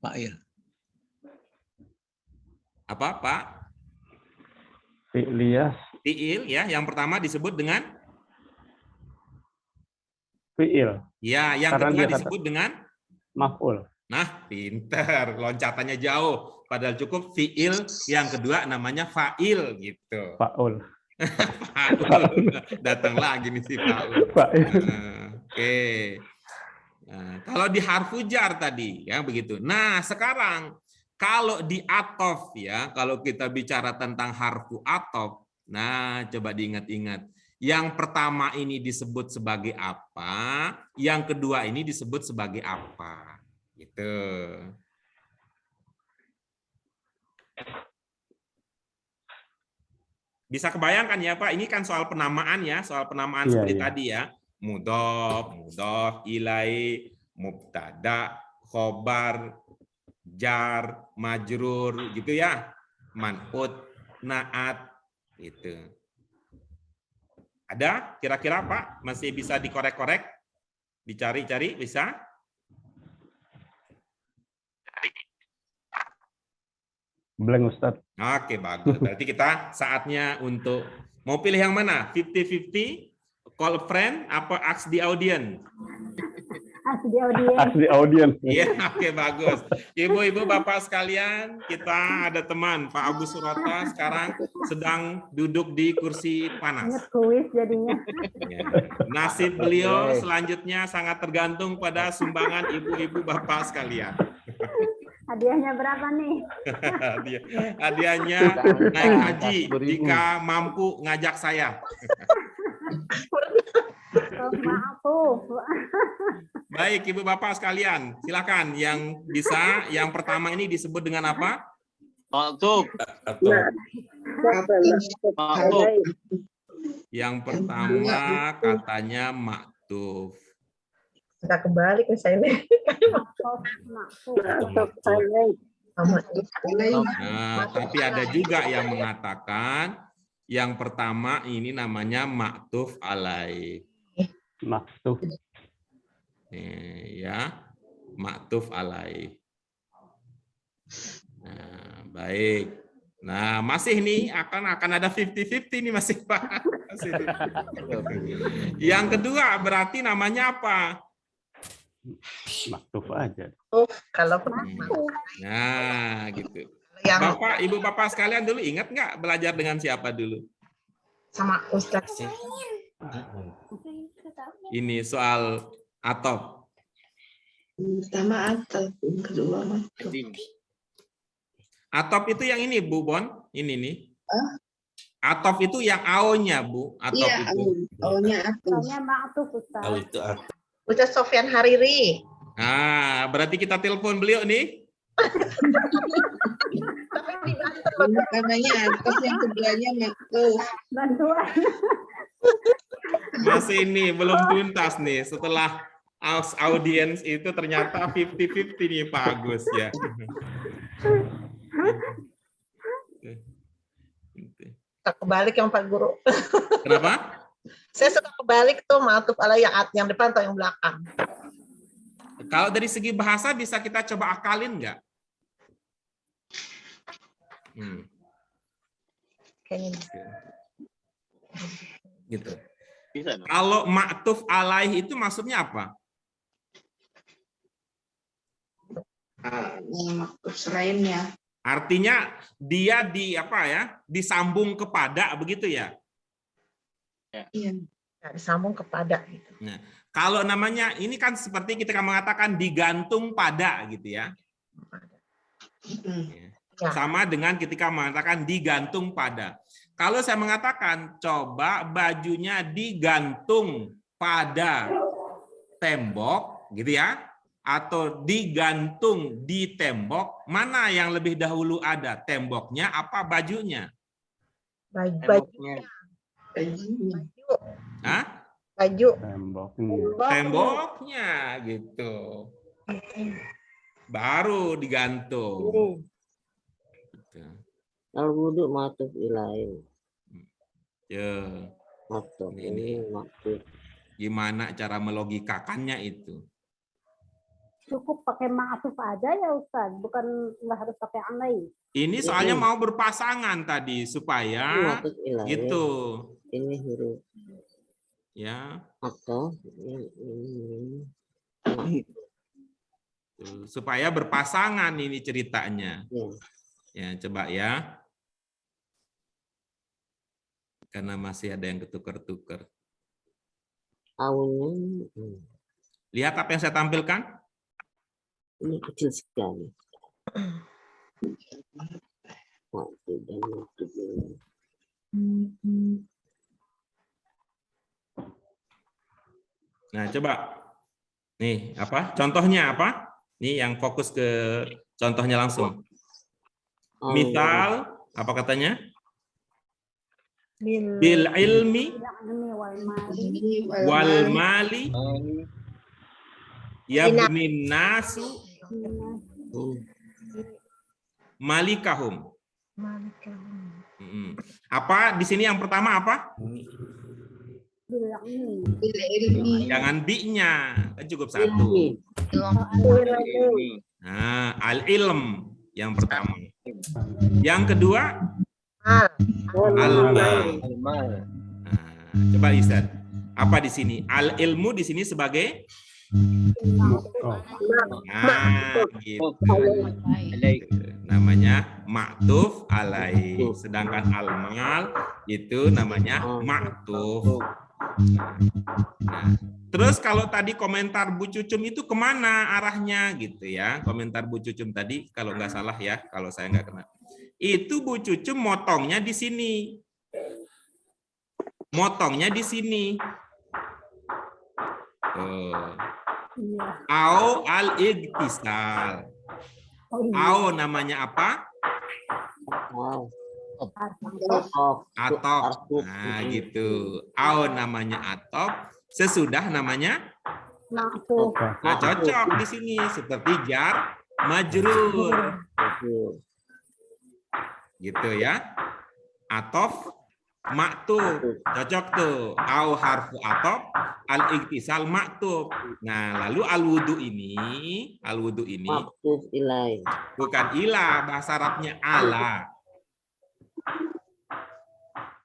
fa'il. Apa, Pak? Fi'liyah. Fi'il ya, yang pertama disebut dengan Fi'il. ya, yang Karena kedua dia kata- disebut dengan Maf'ul. nah, pinter, loncatannya jauh. Padahal cukup fi'il, yang kedua namanya fa'il gitu. Fa'ul. Fa'ul. Datang lagi nih si Fa'ul. Fa'il. Oke. Nah, kalau di harfu jar tadi ya begitu. Nah, sekarang kalau di atof ya, kalau kita bicara tentang harfu atof, nah coba diingat-ingat. Yang pertama ini disebut sebagai apa, yang kedua ini disebut sebagai apa. Gitu. Bisa kebayangkan ya Pak, ini kan soal penamaan ya, soal penamaan Iya, seperti iya. tadi ya. Mudhof, mudhof ilai, mubtada, khobar, jar, majrur gitu ya. Man'ut, na'at gitu. Ada kira-kira Pak? Masih bisa dikorek-korek? Dicari-cari bisa? Blank Ustaz. Oke, bagus. Berarti kita saatnya untuk mau pilih yang mana? 50-50, call a friend, apa ask the audience? Ask the audience. Ask the audience. Iya, oke, bagus. Ibu-ibu, bapak sekalian, kita ada teman, Pak Agus Surata, sekarang sedang duduk di kursi panas. Kuis jadinya. Ya. Nasib beliau selanjutnya sangat tergantung pada sumbangan ibu-ibu, bapak sekalian. Hadiahnya berapa nih? Hadiahnya naik haji jika mampu ngajak saya. Oh, maaf tuh. Baik, ibu bapak sekalian, silakan yang bisa. Yang pertama ini disebut dengan apa? Maktub. Maktub. Yang pertama katanya maktuf. Sudah kebalik misalnya. Nah, tapi ada juga yang mengatakan yang pertama ini namanya maktuf alaih. Maktuf. Ya, maktuf alaih. Nah, baik. Nah, masih nih akan ada 50-50 nih masih Pak. Yang kedua berarti namanya apa? Maktuf aja. Kalau Nah, gitu. Yang Bapak, Ibu, Bapak sekalian dulu ingat nggak belajar dengan siapa dulu? sama Ustaz. Ini soal atop. Pertama atop, kedua maktuf. Atop itu yang ini, Bu Bon. Ini nih. Atop itu yang AO-nya, Bu. Atop Iya, itu. awalnya atop. Soalnya maktuf Ustaz. Oh, itu atop. Ustaz Sofyan Hariri. Nah, berarti kita telepon beliau nih. Pertamanya atop, yang keduanya maktuf. Bantuan. Masih ini belum tuntas nih. Setelah audiens itu ternyata 50-50 nih Pak Agus ya. Suka kebalik yang Pak Guru. Kenapa? Saya suka kebalik tuh maktuf alaih yang depan atau yang belakang. Kalau dari segi bahasa bisa kita coba akalin nggak? Kayaknya Gitu. Bisa dong. Kalau maktuf alaih itu maksudnya apa? Maktuf selainnya. Artinya dia disambung kepada begitu ya? Iya. Disambung kepada gitu. Nah, kalau namanya ini kan seperti kita mengatakan digantung pada gitu ya. Sama dengan ketika mengatakan digantung pada. Kalau saya mengatakan coba bajunya digantung pada tembok gitu ya, atau digantung di tembok, mana yang lebih dahulu ada? Temboknya apa bajunya? Bajunya. Hah? Baju. Temboknya gitu. Baru digantung. Kalau wudhu maktuf ilaih. Ya. Maktuf Ini maktuf. Gimana cara melogikakannya itu? Cukup pakai maktuf aja ya Ustaz, bukan nggak harus pakai alaih. Ini soalnya mau berpasangan tadi supaya Maktuf ilaih. gitu. Ini huruf Ya. atau Supaya berpasangan ini ceritanya. ya. Ya, coba ya. Karena masih ada yang ketukar-tukar. Awalnya Lihat apa yang saya tampilkan? ini kecil sekali. Maktuf dan maktuf ilaih. Nah, coba. Nih, apa? Contohnya apa? Nih yang fokus ke contohnya langsung. Misal, apa katanya? Bil ilmi wal mali yabnin nasu malikahum. Apa di sini yang pertama apa? Jangan bi-nya, kan cukup satu. Nah, al-ilm yang pertama. Yang kedua al-mal. Nah, coba lihat. Apa di sini? Al-ilmu di sini sebagai gitu. Namanya maktuf alaih. Sedangkan al-mal itu namanya maktuf. Nah, terus kalau tadi komentar Bu Cucum itu kemana arahnya gitu ya? Komentar Bu Cucum tadi kalau nggak salah ya, kalau saya nggak kena. Itu Bu Cucum motongnya di sini. Motongnya di sini. Au al-igtisal. Au namanya apa? Atop. Nah, gitu. Au namanya atop, sesudah namanya Maksud. nah, cocok di sini seperti jar majrur. Gitu ya. Atof maktub. Cocok tuh. Au harfu atop al-iktisal maktub. Nah, lalu al-wudu ini Maktub ilai. bukan ila, bahasa Arabnya ala.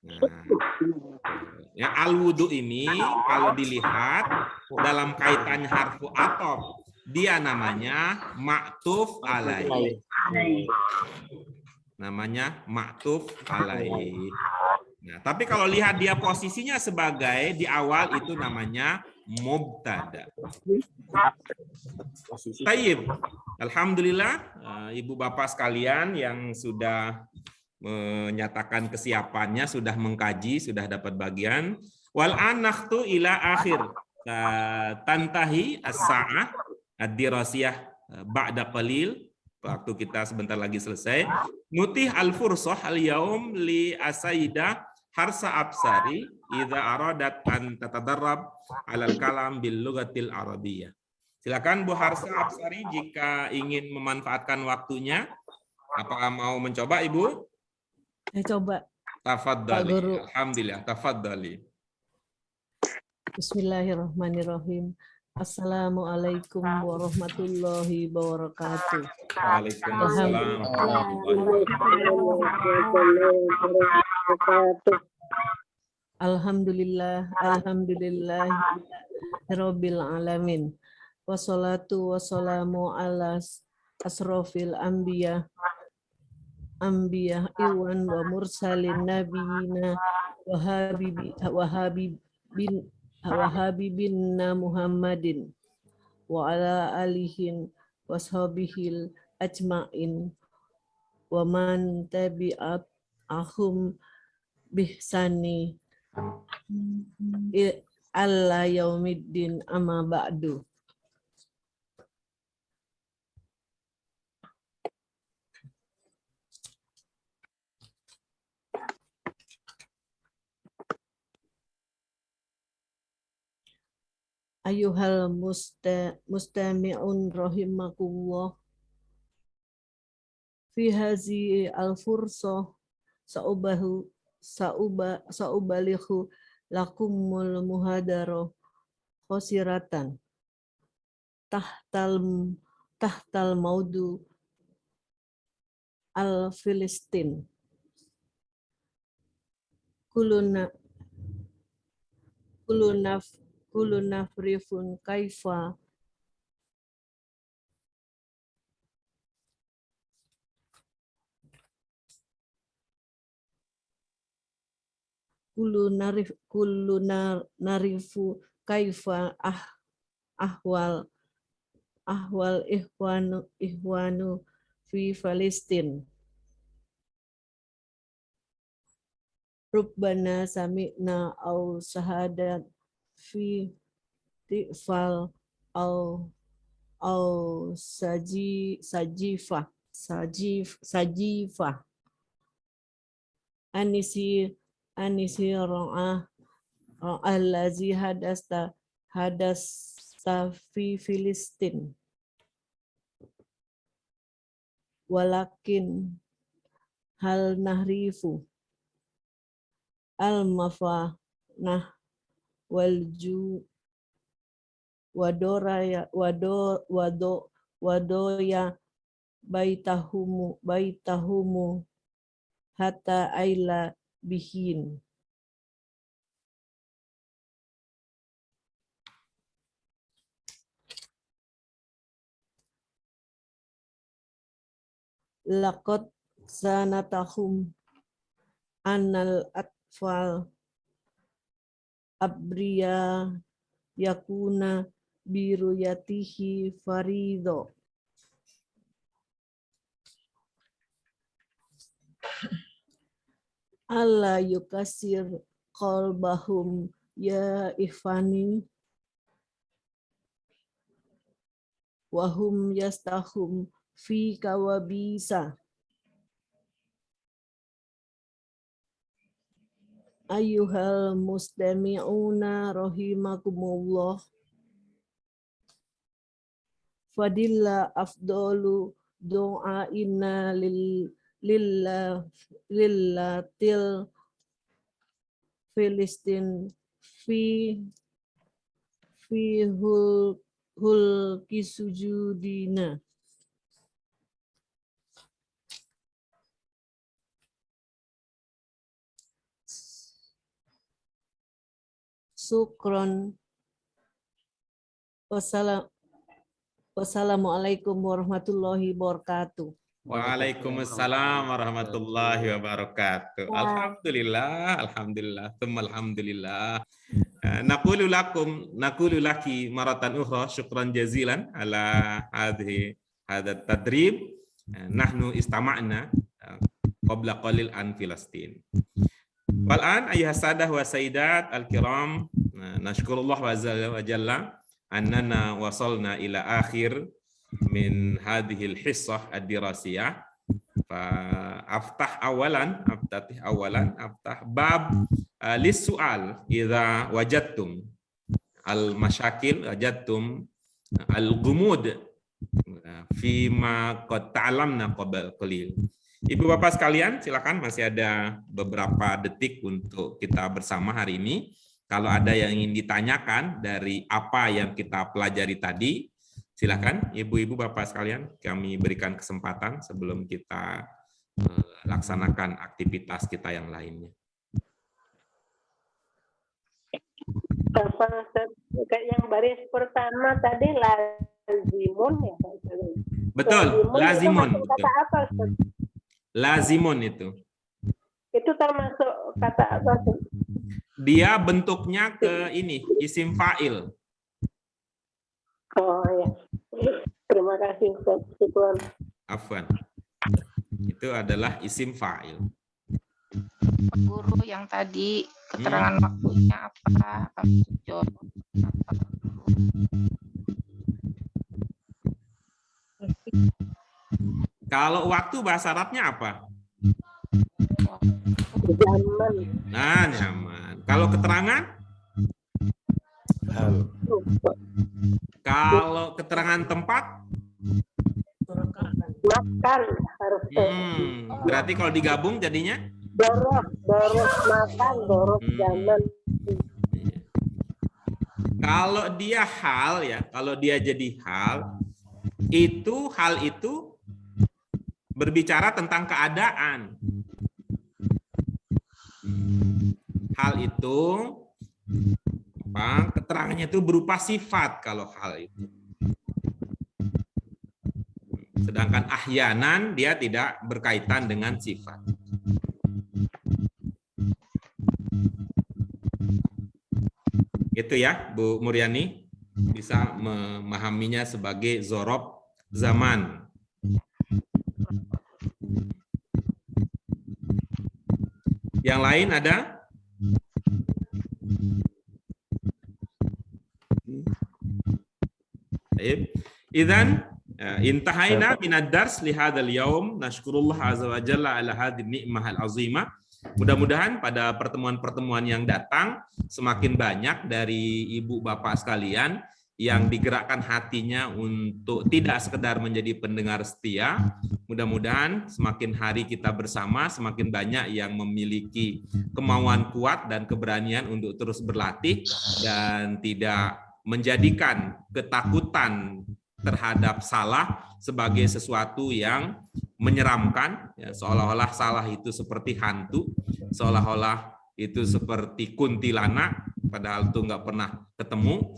Nah, ya al-wudu ini kalau dilihat dalam kaitannya harfu atop, dia namanya maktuf alai. Namanya maktuf alai. Nah, tapi kalau lihat dia posisinya sebagai di awal itu namanya mubtada. Tayyib. Alhamdulillah, Ibu Bapak sekalian yang sudah menyatakan kesiapannya, sudah mengkaji, sudah dapat bagian. Wal anakhtu ila akhir tantahi as-sa'ah ad-dirasiyah ba'da qalil. Waktu kita sebentar lagi selesai. Nutih al-fursah al-yaum li asayida harsa absari idza aradat an tatadarrab alal kalam bil lughatil arabiyyah. Silakan Bu Harsa Absari jika ingin memanfaatkan waktunya. Apakah mau mencoba, Ibu? Saya coba. Tafadhali. Alhamdulillah, tafadhali. Bismillahirrahmanirrahim. Assalamualaikum warahmatullahi wabarakatuh. Waalaikumsalam. Alhamdulillah, alhamdulillah, rabbil alamin. Wassalatu wassalamu ala asrofil anbiya iwan wa mursalin nabiyina wa habibina Muhammadin wa ala alihin washabihil ajma'in wa man tabi'ahum bihsani alla yaumiddin amma ba'du. Ayuhal mustami'un rahimakumullah, fi hazi al-fursah sa'ubalihu lakumul muhadarah khosiratan tahtal maudu al-Filistin kullu nafrifun kaifa kullu narifu kaifa ahwal ihwanu fi Palestin. Rubbana sami'na au sahadat fi tifal au sajifah anisi ra'ah allazi hadasta fi Filistin walakin hal nahrifu al-mafanah walju wadoya baitahumu hatta aila bihin. Laqad sanatahum anal atfal abriya yakuna biruyatihi farido. Allah yukasir qalbahum ya ifani wahum yastahum fi kawabisa Ayyuhal mustami'una rahimakumullah. Fadilla afdalu du'aina lillatil Filistin fi hulki sujudina. Syukron. Wassalamualaikum warahmatullahi wabarakatuh. Waalaikumsalam warahmatullahi wabarakatuh. Alhamdulillah, alhamdulillah, thumma alhamdulillah. Naqulu laki maratan ukhra syukran jazilan ala hadha tadrib. Nahnu istama'na qabla qalil an Filastin. Wal'an ayuha sadah wa sayyidat al-kiram, nashkurullah wa jalla annana wasalna ila akhir min hadhil hissah ad-dirasiyah. Aftah bab lis-su'al idza wajadtum al-mashakil, wajadtum al-ghumud fima qad ta'lamna qabla qalil. Ibu Bapak sekalian, silakan, masih ada beberapa detik untuk kita bersama hari ini. Kalau ada yang ingin ditanyakan dari apa yang kita pelajari tadi, silakan Ibu-ibu Bapak sekalian, kami berikan kesempatan sebelum kita laksanakan aktivitas kita yang lainnya. Yang baris pertama tadi lazimun ya. Betul, lazimun. Kata apa? Lazimun itu. Itu termasuk kata apa? Dia bentuknya ke ini, isim fa'il. Oh ya. Terima kasih Ustaz. Afwan. Itu adalah isim fa'il. Guru yang tadi keterangan waktunya apa? Kalau waktu bahasa Arabnya apa? Zaman. Nah, nyaman. Kalau keterangan? Kalau keterangan tempat? Makan harus. Berarti kalau digabung jadinya? Dorot makan, dorot zaman. Kalau dia hal ya, kalau dia jadi hal itu berbicara tentang keadaan. Hal itu keterangannya itu berupa sifat kalau hal itu. Sedangkan ahyanan dia tidak berkaitan dengan sifat. Itu ya Bu Muryani, bisa memahaminya sebagai zorob zaman. Yang lain ada? Idzan intahaina minad dars li hadzal yaum. Nashkurullah azza wa jalla ala hadhihi ni'mah al-azimah. Mudah-mudahan pada pertemuan-pertemuan yang datang semakin banyak dari ibu bapak sekalian yang digerakkan hatinya untuk tidak sekedar menjadi pendengar setia. Mudah-mudahan semakin hari kita bersama, semakin banyak yang memiliki kemauan kuat dan keberanian untuk terus berlatih dan tidak menjadikan ketakutan terhadap salah sebagai sesuatu yang menyeramkan, ya, seolah-olah salah itu seperti hantu, seolah-olah itu seperti kuntilanak, padahal itu nggak pernah ketemu.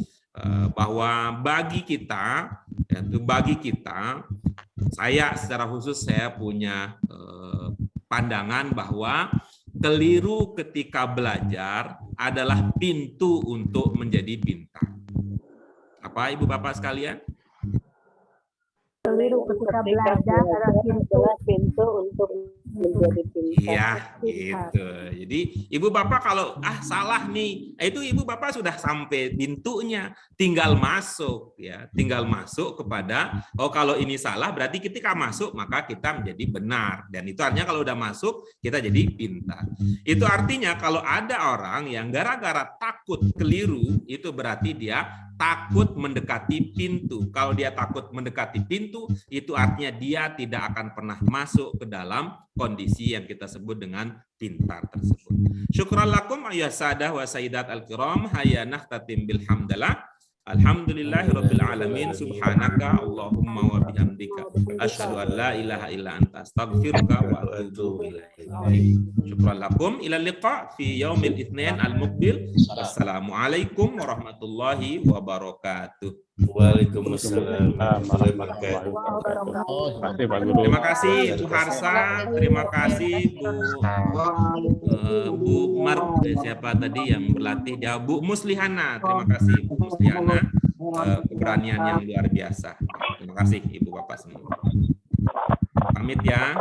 Bahwa bagi kita, saya secara khusus saya punya pandangan bahwa keliru ketika belajar adalah pintu untuk menjadi pintar. Apa Ibu Bapak sekalian? Keliru ketika belajar adalah pintu untuk menjadi pintar. Iya, gitu. Jadi ibu bapak kalau salah nih, itu ibu bapak sudah sampai pintunya, tinggal masuk ya, tinggal masuk kepada kalau ini salah berarti ketika masuk maka kita menjadi benar, dan itu artinya kalau udah masuk kita jadi pintar. Itu artinya kalau ada orang yang gara-gara takut keliru, itu berarti dia takut mendekati pintu. Kalau dia takut mendekati pintu, itu artinya dia tidak akan pernah masuk ke dalam kondisi yang kita sebut dengan pintar tersebut. Syukran lakum ayuha sadah wa sayyidat al-kiram, hayya nakhtatim bil hamdalah. Alhamdulillahirabbil alamin, subhanaka Allahumma wa bihamdika asyhadu an la ilaha illa anta astaghfiruka wa atubu ilaik. Syukran lakum, ila liqa fi yaumil itsnin al-muqbil. Wassalamualaikum warahmatullahi wabarakatuh. Waalaikumsalam warahmatullahi wabarakatuh. Terima kasih Bu Harsa, terima kasih Bu Mar, siapa tadi yang berlatih dia, Bu Muslihana, terima kasih Bu Muslihana, keberanian yang luar biasa. Terima kasih Ibu Bapak semua. Pamit ya.